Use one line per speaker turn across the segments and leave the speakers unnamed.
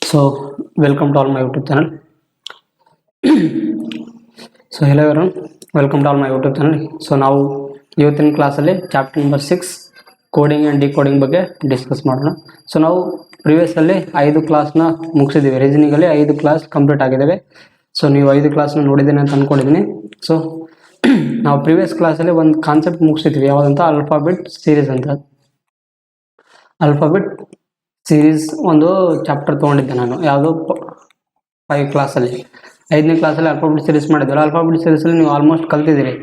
So welcome to all my YouTube channel. So hello everyone, welcome to all my YouTube channel. So ನಾವು ಇವತ್ತಿನ ಕ್ಲಾಸಲ್ಲಿ chapter number 6 coding and decoding ಬಗ್ಗೆ discuss ಮಾಡೋಣ. So ನಾವು ಪ್ರಿವಿಯಸ್ಸಲ್ಲಿ 5 ಕ್ಲಾಸ್ನ ಮುಗಿಸಿದ್ದೀವಿ. ರೀಸನಿಂಗಲ್ಲಿ 5 class complete ಆಗಿದ್ದಾವೆ. So ನೀವು 5 ಕ್ಲಾಸ್ನ ನೋಡಿದ್ದೀನಿ ಅಂತ ಅಂದ್ಕೊಂಡಿದ್ದೀನಿ. ಸೊ ನಾವು ಪ್ರಿವಿಯಸ್ ಕ್ಲಾಸಲ್ಲಿ ಒಂದು ಕಾನ್ಸೆಪ್ಟ್ ಮುಗಿಸಿದ್ವಿ, ಯಾವುದಂತ ಆಲ್ಫಾಬೆಟ್ ಸೀರೀಸ್ ಅಂತ. ಆಲ್ಫಾಬೆಟ್ ಸೀರೀಸ್ ಒಂದು ಚಾಪ್ಟರ್ ತೊಗೊಂಡಿದ್ದೆ ನಾನು, ಯಾವುದು 5 ಕ್ಲಾಸಲ್ಲಿ. 5ನೇ ಕ್ಲಾಸಲ್ಲಿ ಆಲ್ಫಾಬೆಟ್ ಸೀರೀಸ್ ಮಾಡಿದ್ವಲ್ಲ. ಆಲ್ಫಾಬೆಟ್ ಸೀರೀಸಲ್ಲಿ ನೀವು ಆಲ್ಮೋಸ್ಟ್ ಕಲ್ತಿದ್ದೀರಿ.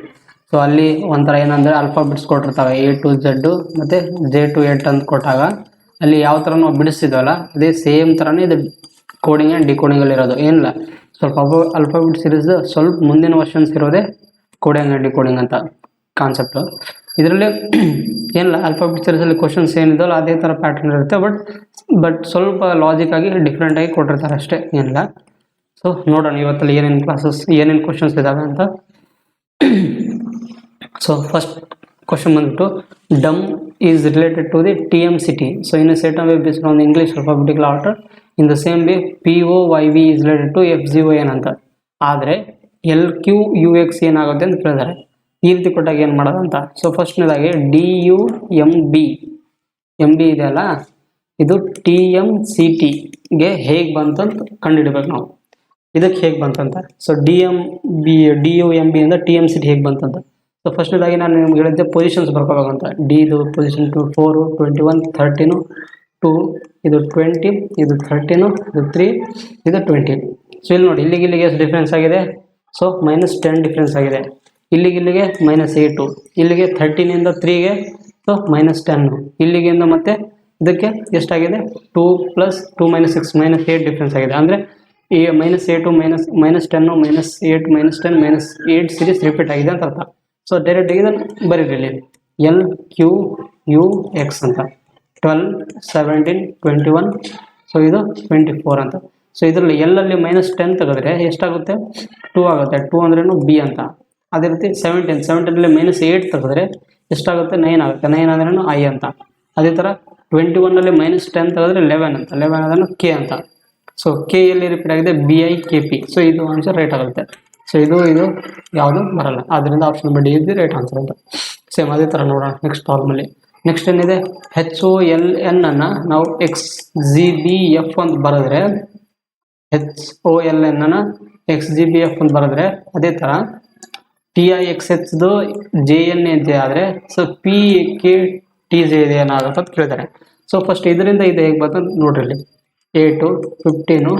ಸೊ ಅಲ್ಲಿ ಒಂಥರ ಏನಂದರೆ ಆಲ್ಫಾಬೆಟ್ಸ್ ಕೊಟ್ಟಿರ್ತಾವೆ A to Z ಮತ್ತು J to 8 ಅಂತ ಕೊಟ್ಟಾಗ ಅಲ್ಲಿ ಯಾವ ಥರ ನಾವು ಬಿಡಿಸ್ತಿದ್ವಲ್ಲ ಅದೇ ಸೇಮ್ ಥರನೇ ಇದು ಕೋಡಿಂಗ್ ಆ್ಯಂಡ್ ಡಿಕೋಡಿಂಗಲ್ಲಿರೋದು. ಏನಿಲ್ಲ, ಸ್ವಲ್ಪ ಆಲ್ಫಾಬೆಟ್ ಸೀರೀಸ್ ಸ್ವಲ್ಪ ಮುಂದಿನ ವರ್ಷನ್ಸ್ ಇರೋದೇ ಕೋಡಿಂಗ್ ಆ್ಯಂಡ್ ಡಿಕೋಡಿಂಗ್ ಅಂತ ಕಾನ್ಸೆಪ್ಟು. ಇದರಲ್ಲಿ ಏನಿಲ್ಲ, ಆಲ್ಫಾಬೆಟ್ ಸೀರೀಸಲ್ಲಿ ಕ್ವಶನ್ಸ್ ಏನಿದೆಯಲ್ಲ ಅದೇ ಥರ ಪ್ಯಾಟರ್ನ್ ಇರುತ್ತೆ, ಬಟ್ ಸ್ವಲ್ಪ ಲಾಜಿಕಾಗಿ ಡಿಫ್ರೆಂಟಾಗಿ ಕೊಟ್ಟಿರ್ತಾರೆ ಅಷ್ಟೇ, ಏನಿಲ್ಲ. ಸೊ ನೋಡೋಣ ಇವತ್ತಲ್ಲಿ ಏನೇನು ಕ್ವಶನ್ಸ್ ಇದ್ದಾವೆ ಅಂತ. ಸೊ ಫಸ್ಟ್ ಕ್ವಶನ್ ಬಂದ್ಬಿಟ್ಟು, ಡಮ್ is related to the TMCT. So in a set way based on English alphabetical order in the same way POYV is related to FGON ಅಂತ. ಆದರೆ LQUX ಏನಾಗುತ್ತೆ ಅಂತ ಕೇಳಿದ್ದಾರೆ. ಈ ರೀತಿ ಕೊಟ್ಟಾಗ ಏನು ಮಾಡೋದಂತ. ಸೊ ಫಸ್ಟ್ನೇದಾಗಿ DUMB ಇದೆಯಲ್ಲ, ಇದು TMCTಗೆ ಹೇಗೆ ಬಂತಂತ ಕಂಡುಹಿಡಬೇಕು ನಾವು. ಇದಕ್ಕೆ ಹೇಗೆ ಬಂತಂತ. ಸೊ DUMB ಅಂದರೆ TMCT ಹೇಗೆ ಬಂತಂತ. ಸೊ ಫಸ್ಟ್ನೇದಾಗಿ ನಾನು ನಿಮ್ಗೆ ಹೇಳಿದ್ದೆ ಪೊಸಿಷನ್ಸ್ ಬರ್ಕೋಬೇಕಂತ. ಡಿ ಇದು ಪೊಸಿಷನ್ 4, 21, 13, 2, ಇದು 20, ಇದು 13, ಇದು 3, ಇದು 20. ಸೊ ಇಲ್ಲಿ ನೋಡಿ, ಇಲ್ಲಿಗೆ ಎಷ್ಟು ಡಿಫ್ರೆನ್ಸ್ ಆಗಿದೆ. ಸೊ -10 ಡಿಫ್ರೆನ್ಸ್ ಆಗಿದೆ. ಇಲ್ಲಿಗೆ -8, ಇಲ್ಲಿಗೆ 13ಇಂದ 3ಗೆ ಸೊ -10, ಇಲ್ಲಿಗಿಂದ ಮತ್ತೆ ಇದಕ್ಕೆ ಎಷ್ಟಾಗಿದೆ 2 + 2 - 6 -8 ಡಿಫ್ರೆನ್ಸ್ ಆಗಿದೆ. ಅಂದರೆ ಈ -8 -10 -8 -8 ಸೀರೀಸ್ ರಿಪೀಟ್ ಆಗಿದೆ ಅಂತ ಅರ್ಥ. ಸೊ ಡೈರೆಕ್ಟಾಗಿ ಇದನ್ನು ಬರೀರಿ ಇಲ್ಲಿ, LQUX ಅಂತ. 12, 17, 21, ಸೊ ಇದು 24 ಅಂತ. ಸೊ ಇದರಲ್ಲಿ ಎಲ್ಲಲ್ಲಿ -10 ತೆಗೆದ್ರೆ ಎಷ್ಟಾಗುತ್ತೆ, 2 ಆಗುತ್ತೆ. 2 ಅಂದ್ರೇನು B ಅಂತ. ಅದೇ ರೀತಿ 17ರಲ್ಲಿ -8 ತೆಗೆದ್ರೆ ಎಷ್ಟಾಗುತ್ತೆ, 9 ಆಗುತ್ತೆ. 9 ಅಂದ್ರೇನು I ಅಂತ. ಅದೇ ಥರ 21ನಲ್ಲಿ -10 ತೆಗೆದ್ರೆ 11 ಅಂತ. 11 ಅದನ್ನು K ಅಂತ. ಸೊ K ಎಲ್ಲಿ ರಿಪೀಟ್ ಆಗಿದೆ, BIKP. ಸೊ ಇದು ಆನ್ಸರ್ ರೈಟ್ ಆಗುತ್ತೆ. ಸೊ ಇದು ಯಾವುದು ಬರಲ್ಲ, ಆದ್ದರಿಂದ option B is the right answer ಅಂತ. ಸೇಮ್ ಅದೇ ಥರ ನೋಡೋಣ ನೆಕ್ಸ್ಟ್ ಪ್ರಾಬ್ಲಮಲ್ಲಿ. ನೆಕ್ಸ್ಟ್ ಏನಿದೆ, HOLN ಅನ್ನು ನಾವು XGBF ಅಂತ ಬರೆದ್ರೆ, HOLN ಅನ್ನು XGBF ಅಂತ ಬರೆದ್ರೆ, ಅದೇ ಥರ TIXHದು JNA ಅಂತ ಆದರೆ ಸೊ PKTJ ಏನಾಗುತ್ತೆ ಅಂತ ಕೇಳಿದ್ದಾರೆ. ಸೊ ಫಸ್ಟ್ ಇದರಿಂದ ಇದು ಹೇಗೆ ಬರ್ತದೆ ನೋಡ್ರಿ. ಇಲ್ಲಿ 8, 15,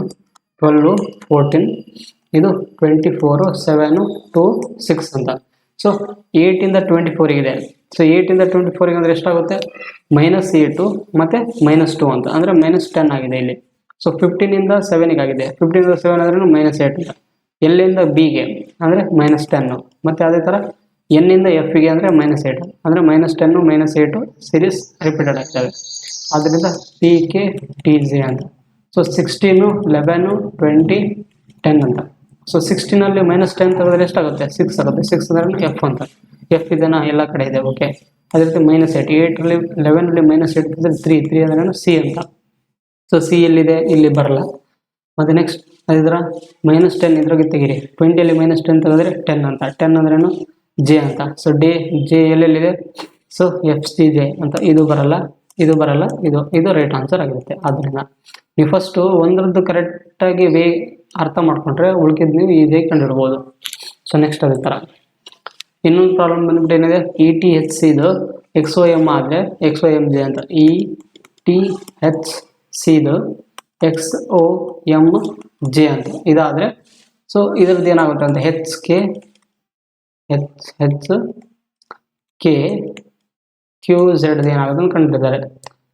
12, 14, ಇದು 24, 7, 2, 6 ಅಂತ. ಸೊ 8ಇಂದ 24 ಇದೆ. ಸೊ 8ಇಂದ 24 ಅಂದರೆ ಎಷ್ಟಾಗುತ್ತೆ, -8 ಮತ್ತು -2 ಅಂತ. ಅಂದರೆ -10 ಆಗಿದೆ ಇಲ್ಲಿ. ಸೊ 15ಇಂದ 7ಗೆ ಆಗಿದೆ. 15ಇಂದ 7 ಅಂದ್ರೆ -8 ಅಂತ. ಎಲ್ಲಿಂದ Bಗೆ ಅಂದರೆ -10, ಮತ್ತು ಅದೇ ಥರ Nನಿಂದ Fಗೆ ಅಂದರೆ -8, ಅಂದರೆ -10, -8 ಸೀರೀಸ್ ರಿಪೀಟೆಡ್ ಆಗ್ತವೆ. ಆದ್ದರಿಂದ PKTJ ಅಂತ. ಸೊ 16, 11, 20, 10 ಅಂತ. ಸೊ 16ನಲ್ಲಿ -10 ತೆಗೆದ್ರೆ ಎಷ್ಟಾಗುತ್ತೆ, 6 ಆಗುತ್ತೆ. 6 ಅಂದ್ರೆ F ಅಂತ. F ಇದನ್ನು ಎಲ್ಲ ಕಡೆ ಇದೆ, ಓಕೆ. ಅದೇ ರೀತಿ -8, 8ರಲ್ಲಿ 11ರಲ್ಲಿ -8 ತೆಗೆದ್ರೆ 3 ಅಂದ್ರೆ C ಅಂತ. ಸೊ C ಎಲ್ಲಿದೆ, ಇಲ್ಲಿ ಬರಲ್ಲ. ಮತ್ತು ನೆಕ್ಸ್ಟ್ ಅದರ -10 ಇದ್ರಾಗೆ ತೆಗೀರಿ. 20ಯಲ್ಲಿ -10 ತೆಗೆದ್ರೆ 10 ಅಂತ. 10 ಅಂದ್ರೇನು J ಅಂತ. ಸೊ J ಎಲ್ಲೆಲ್ಲಿದೆ, ಸೊ FCJ ಅಂತ. ಇದು ಬರಲ್ಲ, ಇದು ರೈಟ್ ಆನ್ಸರ್ ಆಗಿರುತ್ತೆ. ಆದ್ದರಿಂದ ನೀವು ಫಸ್ಟು ಒಂದರದ್ದು ಕರೆಕ್ಟಾಗಿ ಅರ್ಥ ಮಾಡ್ಕೊಂಡ್ರೆ ಉಳ್ಕಿದ್ದು ನೀವು ಈಸಿಯಾಗಿ ಕಂಡುಹಿಡ್ಬೋದು. ಸೊ ನೆಕ್ಸ್ಟ್ ಅದೇ ಥರ ಇನ್ನೊಂದು ಪ್ರಾಬ್ಲಮ್ ಬಂದ್ಬಿಟ್ಟು ಏನಿದೆ, ETHCದು XOM ಆದರೆ XOMJ ಅಂತ. ETHCದು XOMJ ಅಂತ ಇದಾದರೆ ಸೊ ಇದರದ್ದು ಏನಾಗುತ್ತೆ ಅಂತ HKQZ ಏನಾಗುತ್ತೆ ಅಂತ ಕಂಡಿದ್ದಾರೆ,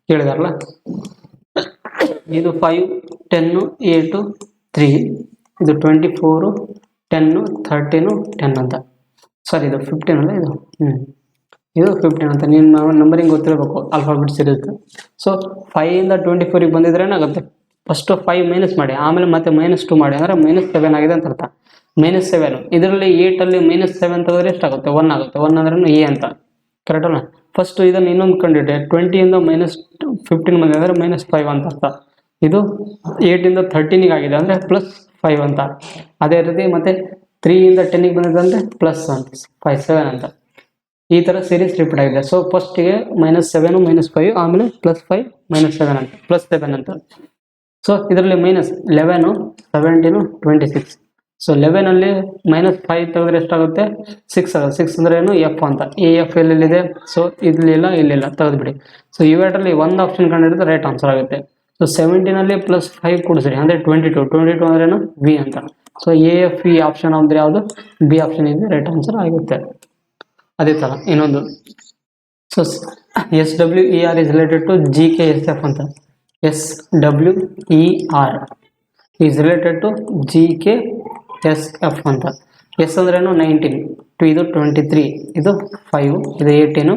ಕೇಳಿದಾರಲ್ಲ. ಇದು 5, 10, 8, 3, ಇದು 24, 10, 13, 10 ಅಂತ. ಸಾರಿ, ಇದು 15 ಅಲ್ಲ, ಇದು 15 ಅಂತ. ನಿಮ್ಮ ನಂಬರಿಂಗ್ ಗೊತ್ತಿರಬೇಕು ಆಲ್ಫಾಬೆಟ್ ಸೀರೀಸ್. ಸೊ 5ಇಂದ 24ಗೆ ಬಂದಿದ್ರೆ ಏನಾಗುತ್ತೆ, ಫಸ್ಟು 5 ಮೈನಸ್ ಮಾಡಿ, ಆಮೇಲೆ ಮತ್ತೆ -2 ಮಾಡಿ, ಅಂದರೆ -7 ಆಗಿದೆ ಅಂತ ಅರ್ಥ. -7 ಇದರಲ್ಲಿ 8ಅಲ್ಲಿ -7 ತೆಗೆದ್ರೆ ಎಷ್ಟಾಗುತ್ತೆ, 1 ಆಗುತ್ತೆ. 1 ಅಂದ್ರೆ A ಅಂತ, ಕರೆಕ್ಟ್ ಅಲ್ಲ. ಫಸ್ಟು ಇದನ್ನು ಇನ್ನೊಂದು ಕಂಡಿಟ್ಟೆ, 20ಇಂದ -15 ಬಂದಿದೆ ಅಂದರೆ -5 ಅಂತ ಅರ್ಥ. ಇದು 8 ಇಂದ 13 ಆಗಿದೆ ಅಂದರೆ +5 ಅಂತ. ಅದೇ ರೀತಿ ಮತ್ತೆ 3 ಇಂದ 10 ಬಂದಿದೆ ಅಂದರೆ ಪ್ಲಸ್ ಅಂತ 7 ಅಂತ. ಈ ಥರ ಸೀರೀಸ್ ರಿಪೀಟ್ ಆಗಿದೆ. ಸೊ ಫಸ್ಟಿಗೆ -7 -5 ಆಮೇಲೆ +5 -7 ಅಂತ +7 ಅಂತ. ಸೊ ಇದರಲ್ಲಿ -11 17 26. ಸೊ 11 -5 ತೆಗೆದ್ರೆ ಎಷ್ಟಾಗುತ್ತೆ 6 ಆಗುತ್ತೆ. 6 ಅಂದ್ರೆ ಏನು ಎಫ್ ಅಂತ. ಈ ಎಫ್ ಎಲ್ಲೆಲ್ಲಿದೆ ಸೊ ಇಲ್ಲಿಲ್ಲ ಇಲ್ಲಿಲ್ಲ ತೆಗೆದುಬಿಡಿ. ಸೊ ಇವೆರಡರಲ್ಲಿ ಒಂದು ಆಪ್ಷನ್ ಕಂಡಿಡಿದ್ರೆ ರೈಟ್ ಆನ್ಸರ್ ಆಗುತ್ತೆ. ಸೊ 17 +5 ಕೂಡಿಸ್ರಿ ಅಂದರೆ 22 ಅಂದ್ರೇನು ವಿ ಅಂತ. So A F E option ಅಂದ್ರೆ ಯಾವುದು ಬಿ ಆಪ್ಷನ್ ಇದೆ ರೈಟ್ ಆನ್ಸರ್ ಆಗುತ್ತೆ. ಅದೇ ಥರ ಇನ್ನೊಂದು so SWER is related to GKSF ಅಂತ. SWER is related to GKSF ಅಂತ. ಎಸ್ ಅಂದ್ರೇನು 19, ಇದು 23, ಇದು 5, ಇದು 18,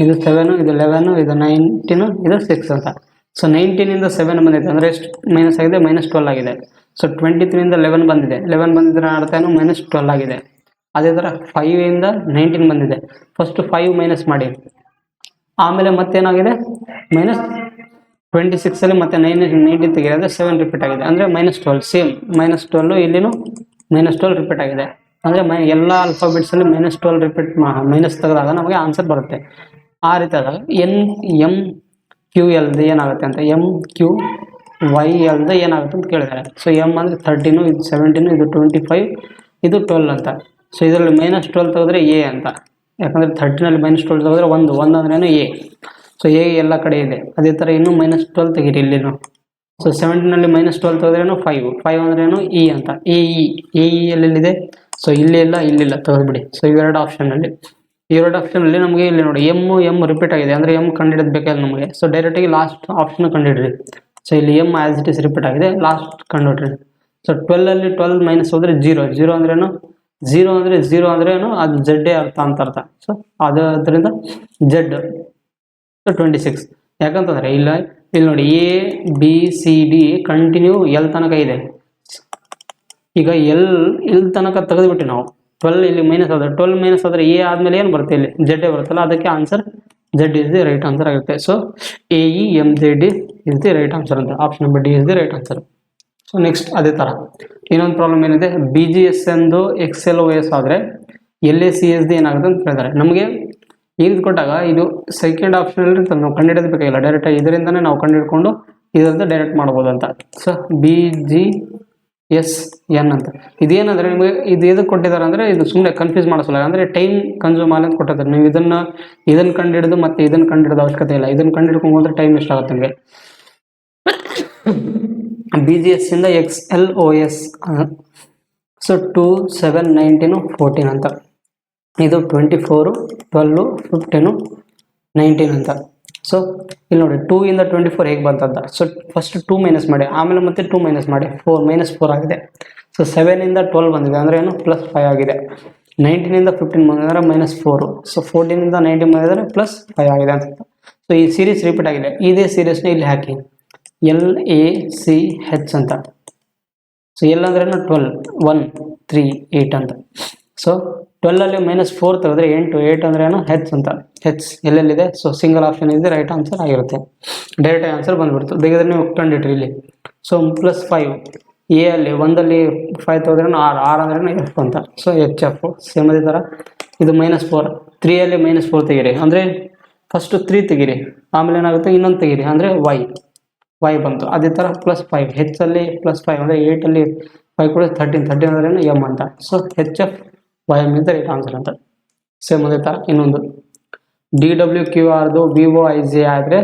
ಇದು 7, ಇದು 11, ಇದು 19, ಇದು 6 ಅಂತ. ಸೊ 19 ಇಂದ 7 ಬಂದಿದೆ ಅಂದರೆ ಎಷ್ಟು ಮೈನಸ್ ಆಗಿದೆ -12 ಆಗಿದೆ. ಸೊ 23 ಇಂದ 11 ಬಂದಿದೆ, 11 ಬಂದಿದ್ರೆ ಅರ್ಥ ಏನು -12 ಆಗಿದೆ. ಅದೇ ಥರ 5 ಇಂದ 19 ಬಂದಿದೆ, ಫಸ್ಟ್ 5 ಮೈನಸ್ ಮಾಡಿ, ಆಮೇಲೆ ಮತ್ತೇನಾಗಿದೆ -26 ಅಲ್ಲಿ ಮತ್ತೆ 19 ತೆಗೆದು ಅಂದರೆ 7 ರಿಪೀಟ್ ಆಗಿದೆ ಅಂದರೆ -12 ಸೇಮ್ -12 ಇಲ್ಲಿನೂ -12 ರಿಪೀಟ್ ಆಗಿದೆ ಅಂದರೆ ಎಲ್ಲ ಆಲ್ಫಾಬೆಟ್ಸಲ್ಲಿ -12 ರಿಪೀಟ್ ಮೈನಸ್ ತೆಗೆದಾಗ ನಮಗೆ ಆನ್ಸರ್ ಬರುತ್ತೆ. ಆ ರೀತಿ ಆದಾಗ NMQL ಏನಾಗುತ್ತೆ ಅಂತ MQYL ಏನಾಗುತ್ತೆ ಅಂತ ಕೇಳಿದ್ದಾರೆ. ಸೊ M ಅಂದರೆ 13, ಇದು 17, ಇದು 25, ಇದು 12 ಅಂತ. ಸೊ ಇದರಲ್ಲಿ -12 ತೆಗೆದ್ರೆ ಎ ಅಂತ, ಯಾಕಂದರೆ 13 -12 ತೆಗೆದ್ರೆ 1 ಅಂದ್ರೇನು ಎ. ಸೊ ಎ ಎಲ್ಲ ಕಡೆ ಇದೆ. ಅದೇ ಥರ ಇನ್ನೂ -12 ತೆಗೀರಿ ಇಲ್ಲಿನೂ. ಸೊ 17 -12 ತೆಗೆದ್ರೇನು 5 ಅಂದ್ರೇನು ಇ ಅಂತ. ಎ ಇ ಎಲ್ಲೆಲ್ಲಿದೆ ಸೊ ಇಲ್ಲಿಲ್ಲ ತೆಗೆದುಬಿಡಿ. ಸೊ ಇವೆರಡು ಆಪ್ಷನಲ್ಲಿ ನಮಗೆ ಇಲ್ಲಿ ನೋಡಿ ಎಮ್ ರಿಪೀಟ್ ಆಗಿದೆ ಅಂದರೆ ಎಮ್ ಕಂಡುಹಿಡಿದು ಬೇಕಾದ್ರೆ ನಮಗೆ. ಸೊ ಡೈರೆಕ್ಟಾಗಿ ಲಾಸ್ಟ್ ಆಪ್ಷನ್ ಕಂಡುಹಿಡ್ರಿ. ಸೊ ಇಲ್ಲಿ M as it is repeat ಆಗಿದೆ, ಲಾಸ್ಟ್ ಕಂಡುಹಿಡ್ರಿ. ಸೊ 12 12 ಮೈನಸ್ ಹೋದರೆ 0 ಅಂದ್ರೇನು 0 ಅಂದರೆ 0 ಅಂದ್ರೇನು ಅದು ಜಡ್ಡೇ ಅರ್ಥ. ಸೊ ಅದರಿಂದ ಜಡ್. ಸೊ 26 ಯಾಕಂತಂದರೆ ಇಲ್ಲಿ ನೋಡಿ ABCD ಕಂಟಿನ್ಯೂ ಎಲ್ ತನಕ ಇದೆ. ಈಗ ಎಲ್ ತನಕ ತೆಗೆದುಬಿಟ್ಟು ನಾವು 12 ಇಲ್ಲಿ ಮೈನಸ್ ಆದರೆ 12 ಮೈನಸ್ ಆದರೆ ಎ ಆದಮೇಲೆ ಏನು ಬರುತ್ತೆ ಇಲ್ಲಿ ಜಡ್ಡೇ ಬರುತ್ತಲ್ಲ, ಅದಕ್ಕೆ answer Z is the right answer ಆಗುತ್ತೆ. So AEMZD is the right answer ಅಂತ. Option number D is the right answer. So next ಅದೇ ಥರ ಇನ್ನೊಂದು ಪ್ರಾಬ್ಲಮ್ ಏನಿದೆ, BGS ಎಂದು XLOS ಆದರೆ LACSD ಏನಾಗುತ್ತೆ ಅಂತ ಕೇಳಿದ್ದಾರೆ. ನಮಗೆ ಈಗ ಕೊಟ್ಟಾಗ ಇದು ಸೆಕೆಂಡ್ ಆಪ್ಷನಲ್ಲಿ ಇರ್ತದೆ, ನಾವು ಕಂಡುಹಿಡಿಯೋದು ಬೇಕಾಗಿಲ್ಲ, ಡೈರೆಕ್ಟಾಗಿ ಇದರಿಂದನೇ ನಾವು ಕಂಡುಹಿಡ್ಕೊಂಡು ಇದರಿಂದ ಡೈರೆಕ್ಟ್ ಮಾಡ್ಬೋದು ಅಂತ. ಸೊ BGSN ಅಂತ ಇದೇನಂದರೆ ನಿಮಗೆ ಇದು ಎದಕ್ಕೆ ಕೊಟ್ಟಿದ್ದಾರೆ ಅಂದರೆ ಇದು ಸುಮ್ಮನೆ ಕನ್ಫ್ಯೂಸ್ ಮಾಡಿಸಲ್ಲ, ಅಂದರೆ ಟೈಮ್ ಕನ್ಸ್ಯೂಮ್ ಆಗಲಿ ಅಂತ ಕೊಟ್ಟಿದ್ದಾರೆ. ನೀವು ಇದನ್ನು ಕಂಡುಹಿಡಿದು ಮತ್ತೆ ಇದನ್ನು ಕಂಡುಹಿಡಿದ ಅವಶ್ಯಕತೆ ಇಲ್ಲ, ಇದನ್ನು ಕಂಡುಹಿಡ್ಕೊಂಡು ಹೋದ್ರೆ ಟೈಮ್ ಎಷ್ಟಾಗುತ್ತೆ ನಿಮಗೆ. BGS ಇಂದ XLOS ಸೊ 2 7 19 14 ಅಂತ. ಇದು 24 12 15 19 ಅಂತ. ಸೊ ಇಲ್ಲಿ ನೋಡಿ 2 ಇಂದ 24 ಹೇಗೆ ಬಂತಂತ. ಸೊ ಫಸ್ಟ್ 2 ಮೈನಸ್ ಮಾಡಿ, ಆಮೇಲೆ ಮತ್ತೆ 2 ಮೈನಸ್ ಮಾಡಿ, -4 ಆಗಿದೆ. ಸೊ 7 ಇಂದ 12 ಬಂದಿದೆ ಅಂದರೆ ಏನು +5 ಆಗಿದೆ. 19 ಇಂದ 15 ಬಂದಿದ್ರೆ -4. ಸೊ 14 ಇಂದ 19 ಬಂದಿದ್ರೆ +5 ಆಗಿದೆ ಅಂತ. ಸೊ ಈ ಸೀರೀಸ್ ರಿಪೀಟ್ ಆಗಿದೆ. ಇದೇ ಸೀರೀಸ್ನ ಇಲ್ಲಿ ಹಾಕಿ LACH ಅಂತ. ಸೊ ಎಲ್ ಅಂದ್ರೇನು 12 1 3 8 ಅಂತ. ಸೊ 12 -4 ತೆಗೆದ್ರೆ 8 ಅಂದ್ರೇನು ಹೆಚ್ ಅಂತ. ಹೆಚ್ ಎಲ್ಲೆಲ್ಲಿದೆ ಸೊ ಸಿಂಗಲ್ ಆಪ್ಷನ್ ಇದೆ ರೈಟ್ ಆನ್ಸರ್ ಆಗಿರುತ್ತೆ. ಡೈರೆಕ್ಟ್ ಆನ್ಸರ್ ಬಂದ್ಬಿಡ್ತು. ತೆಗೆದ್ರೆ ನೀವು ಕಂಡಿಟ್ರಿ ಇಲ್ಲಿ. ಸೊ +5 ಎ ಅಲ್ಲಿ 1 5 ತೆಗೆದ್ರೆ 6 ಅಂದ್ರೇನು ಎಫ್ ಅಂತ. ಸೊ HF ಸೇಮ್ ಅದೇ ಥರ. ಇದು -4 3 ಅಲ್ಲಿ -4 ತೆಗೀರಿ ಅಂದರೆ ಫಸ್ಟ್ 3 ತೆಗೀರಿ, ಆಮೇಲೆ ಏನಾಗುತ್ತೆ ಇನ್ನೊಂದು ತೆಗೀರಿ ಅಂದರೆ y ಬಂತು. ಅದೇ ಥರ +5 ಹೆಚ್ ಅಲ್ಲಿ +5 ಅಂದರೆ 8 ಅಲ್ಲಿ 5 ಕೂಡ 13 ಅಂದ್ರೇನು ಎಮ್ ಅಂತ. So HF YM is the right answer ಅಂತ. ಸೇಮ್ ಅದೇ ಥರ ಇನ್ನೊಂದು DWQRದು VOIJ ಆದರೆ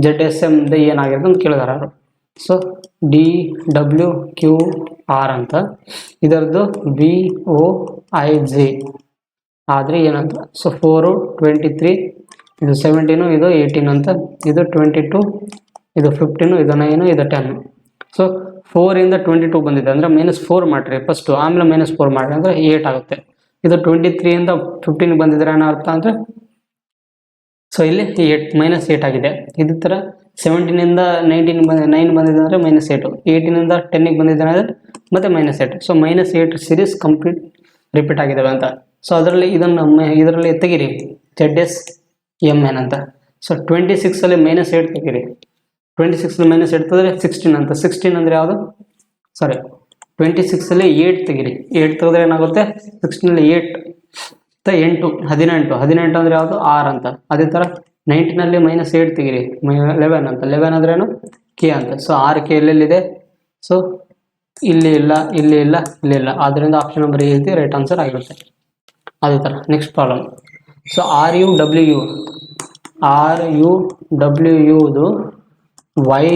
ZSM ಏನಾಗಿರುತ್ತೆ ಅಂತ ಕೇಳಿದಾರೆ ಅವರು. ಸೊ DWQR ಅಂತ ಇದರದ್ದು VOIJ ಆದರೆ ಏನಂತ. ಸೊ 4 23 ಇದು 17 ಇದು 18 ಅಂತ, ಇದು 22 ಇದು 15 ಇದು 9 ಇದು 10. ಸೊ 4 ಇಂದ 22 ಬಂದಿದೆ ಅಂದರೆ -4 ಮಾಡಿರಿ ಫಸ್ಟು, ಆಮೇಲೆ -4 ಮಾಡಿರಿ ಅಂದರೆ 8 ಆಗುತ್ತೆ. ಇದು 23 ಇಂದ 15 ಬಂದಿದ್ರೆ ಏನೋ ಅರ್ಥ ಅಂದರೆ ಸೊ ಇಲ್ಲಿ -8 ಆಗಿದೆ. ಇದೇ ಥರ 17 ಇಂದ 9 ಬಂದಿದೆ ಅಂದರೆ -8, 18 ಇಂದ 10ಗೆ ಬಂದಿದೆ ಅಂದರೆ ಮತ್ತೆ -8. ಸೊ -8 ಸೀರೀಸ್ ಕಂಪ್ಲೀಟ್ ರಿಪೀಟ್ ಆಗಿದ್ದಾವೆ ಅಂತ. ಸೊ ಇದರಲ್ಲಿ ತೆಗೀರಿ ZSMN ಅಂತ. ಸೊ 26 ಅಲ್ಲಿ -8 ತೆಗೀರಿ, 26 ಮೈನಸ್ 8 ತೆಗೆದ್ರೆ 16 ಅಂತ. 16 ಅಂದರೆ ಯಾವುದು? ಸಾರಿ, 26 ಅಲ್ಲಿ 8 ತೆಗಿರಿ. 8 ತೆಗೆದ್ರೆ ಏನಾಗುತ್ತೆ? 16 ಅಲ್ಲಿ 8 8 18. 18 ಅಂದರೆ ಯಾವುದು? 6 ಅಂತ. ಅದೇ ಥರ 19 ಅಲ್ಲಿ ಮೈನಸ್ 8 ತೆಗಿರಿ, 11 ಅಂತ. 11 ಅಂದ್ರೆ ಏನು? ಕೆ ಅಂತ. So 6 K ಎಲ್ಲೆಲ್ಲಿದೆ? ಸೊ ಇಲ್ಲಿ ಇಲ್ಲ, ಇಲ್ಲಿ ಇಲ್ಲ, ಇಲ್ಲಿ ಇಲ್ಲ. ಆದ್ದರಿಂದ ಆಪ್ಷನ್ ನಂಬರ್ ಎ ಇದೆ ರೈಟ್ ಆನ್ಸರ್ ಆಗಿರುತ್ತೆ. ಅದೇ ಥರ next problem. So R U W ಯುದು ವೈ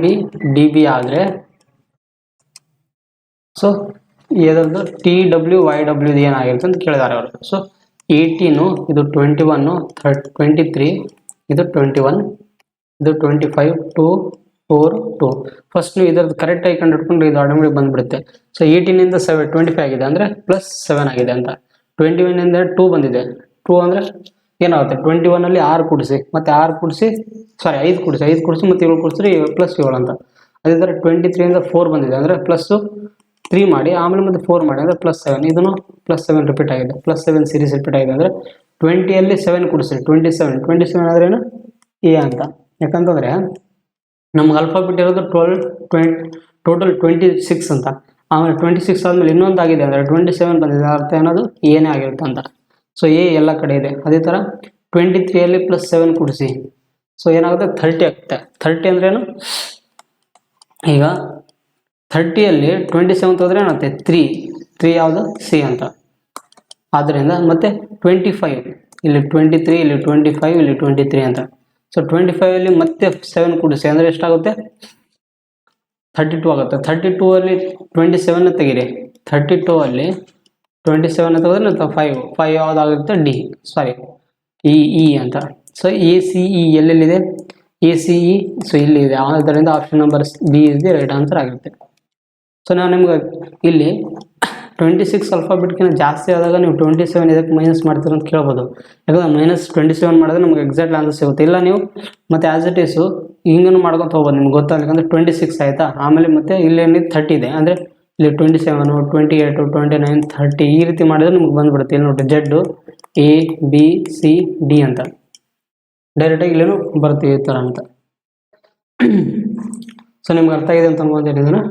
ಬಿ ಡಿ ಬಿ ಆದರೆ ಸೊ ಇದರದ್ದು ಟಿ ಡಬ್ಲ್ಯೂ ವೈ ಡಬ್ಲ್ಯೂದು ಏನಾಗಿರುತ್ತೆ ಅಂತ ಕೇಳಿದ್ದಾರೆ ಅವರು. ಸೊ 18, ಇದು 21, 23, ಇದು 21, ಇದು 25, 2, 4, 2. ಫಸ್ಟ್ ನೀವು ಇದರದ್ದು ಕರೆಕ್ಟಾಗಿ ಕಂಡುಹಿಡ್ಕೊಂಡು ಇದು ಆಟೋಮೆಟಿಕ್ ಬಂದುಬಿಡುತ್ತೆ. ಸೊ 18ಇಂದ 25 ಆಗಿದೆ ಅಂದರೆ ಪ್ಲಸ್ 7 ಆಗಿದೆ ಅಂತ. 21ಇಂದ 2 ಬಂದಿದೆ. 2 ಅಂದರೆ ಏನಾಗುತ್ತೆ? 21 ಅಲ್ಲಿ 6 ಕೂಡಿಸಿ, ಮತ್ತೆ 6 ಕೂಡಿಸಿ, ಸಾರಿ 5 ಕೂಡಿಸಿ, 5 ಕೂಡಿಸಿ ಮತ್ತು 7 ಕೂಡಿಸಿದ್ರೆ ಪ್ಲಸ್ 7 ಅಂತ. ಅದೇ ಥರ 23ಇಂದ 4 ಬಂದಿದೆ ಅಂದರೆ ಪ್ಲಸ್ಸು 3 ಮಾಡಿ, ಆಮೇಲೆ ಮತ್ತೆ 4 ಮಾಡಿ ಅಂದರೆ ಪ್ಲಸ್ 7. ಇದನ್ನು ಪ್ಲಸ್ 7 ರಿಪೀಟ್ ಆಗಿದೆ, ಪ್ಲಸ್ 7 ಸೀರೀಸ್ ರಿಪೀಟ್ ಆಗಿದೆ ಅಂದರೆ 20ಅಲ್ಲಿ 7 ಕೂಡಿಸಿ 27 ಅಂದರೆ ಏನು? ಎ ಅಂತ. ಯಾಕಂತಂದರೆ ನಮ್ಗೆ ಆಲ್ಫಾಬೆಟ್ ಇರೋದು ಟೋಟಲ್ 26 ಅಂತ. ಆಮೇಲೆ 26 ಆದಮೇಲೆ ಇನ್ನೊಂದು ಆಗಿದೆ ಅಂದರೆ 27 ಬಂದಿದೆ, ಅರ್ಥ ಏನದು? ಏನೇ ಆಗಿರುತ್ತೆ ಅಂತ. ಸೊ ಎ ಎಲ್ಲ ಕಡೆ ಇದೆ. ಅದೇ ಥರ 23ಅಲ್ಲಿ ಪ್ಲಸ್ 7 ಕೂಡಿಸಿ, ಸೊ ಏನಾಗುತ್ತೆ? 30 ಆಗುತ್ತೆ. 30 ಅಂದ್ರೇನು? ಈಗ 30ಅಲ್ಲಿ 27 ಹೋದರೆ ಏನಾಗುತ್ತೆ? 3 ಯಾವುದು? ಸಿ ಅಂತ. ಆದ್ದರಿಂದ ಮತ್ತೆ 25, ಇಲ್ಲಿ 23, ಇಲ್ಲಿ 25, ಇಲ್ಲಿ 23 ಅಂತ. ಸೊ 25ಅಲ್ಲಿ ಮತ್ತೆ 7 ಕೂಡಿಸಿ ಅಂದರೆ ಎಷ್ಟಾಗುತ್ತೆ? 32 ಆಗುತ್ತೆ. 32 ಅಲ್ಲಿ 27 ತೆಗೀರಿ. 32 ಅಲ್ಲಿ 27 ತೆಗೆದ್ರೆ 5 ಯಾವುದಾಗುತ್ತೆ? ಡಿ, ಸಾರಿ ಇ ಅಂತ. ಸೊ ಎ ಸಿ ಇ ಎಲ್ಲೆಲ್ಲಿದೆ? ಎ ಸಿ ಇ ಸೊ ಇಲ್ಲಿ ಇದೆ. ಆದ್ದರಿಂದ option number B is the right answer ಆಗಿರುತ್ತೆ. ಸೊ ನಾನು ನಿಮ್ಗೆ ಇಲ್ಲಿ 26 ಆಲ್ಫಾಬೆಟ್ಗಿಂತ ಜಾಸ್ತಿ ಆದಾಗ ನೀವು 27 ಇದಕ್ಕೆ ಮೈನಸ್ ಮಾಡ್ತೀರ ಅಂತ ಕೇಳ್ಬೋದು. ಯಾಕಂದ್ರೆ ಮೈನಸ್ 27 ಮಾಡಿದ್ರೆ ನಮಗೆ ಎಕ್ಸಾಕ್ಟ್ ಆನ್ಸರ್ ಸಿಗುತ್ತೆ. ಇಲ್ಲ ನೀವು ಮತ್ತೆ ಆ್ಯಸ್ ಇಟ್ ಈಸು ಹಿಂಗನ್ನು ಮಾಡ್ಕೊತ ಹೋಗ್ಬೋದು, ನಿಮ್ಗೆ ಗೊತ್ತಾಗಲಿಕ್ಕೆ. ಅಂದರೆ 26 ಆಯಿತಾ, ಆಮೇಲೆ ಮತ್ತೆ ಇಲ್ಲೇನಿದೆ 30 ಇದೆ ಅಂದರೆ ಇಲ್ಲಿ 27, 28, 29, 30 ಈ ರೀತಿ ಮಾಡಿದ್ರೆ ನಿಮ್ಗೆ ಬಂದುಬಿಡುತ್ತೆ. ಇಲ್ಲಿ ನೋಡಿ Z A B C D ಅಂತ ಡೈರೆಕ್ಟಾಗಿ ಇಲ್ಲೇನು ಬರುತ್ತೆ ಈ ಥರ ಅಂತ. ಸೊ ನಿಮ್ಗೆ ಅರ್ಥ ಆಗಿದೆ ಅಂತ ಅನ್ಕೊಂತೀನಿ.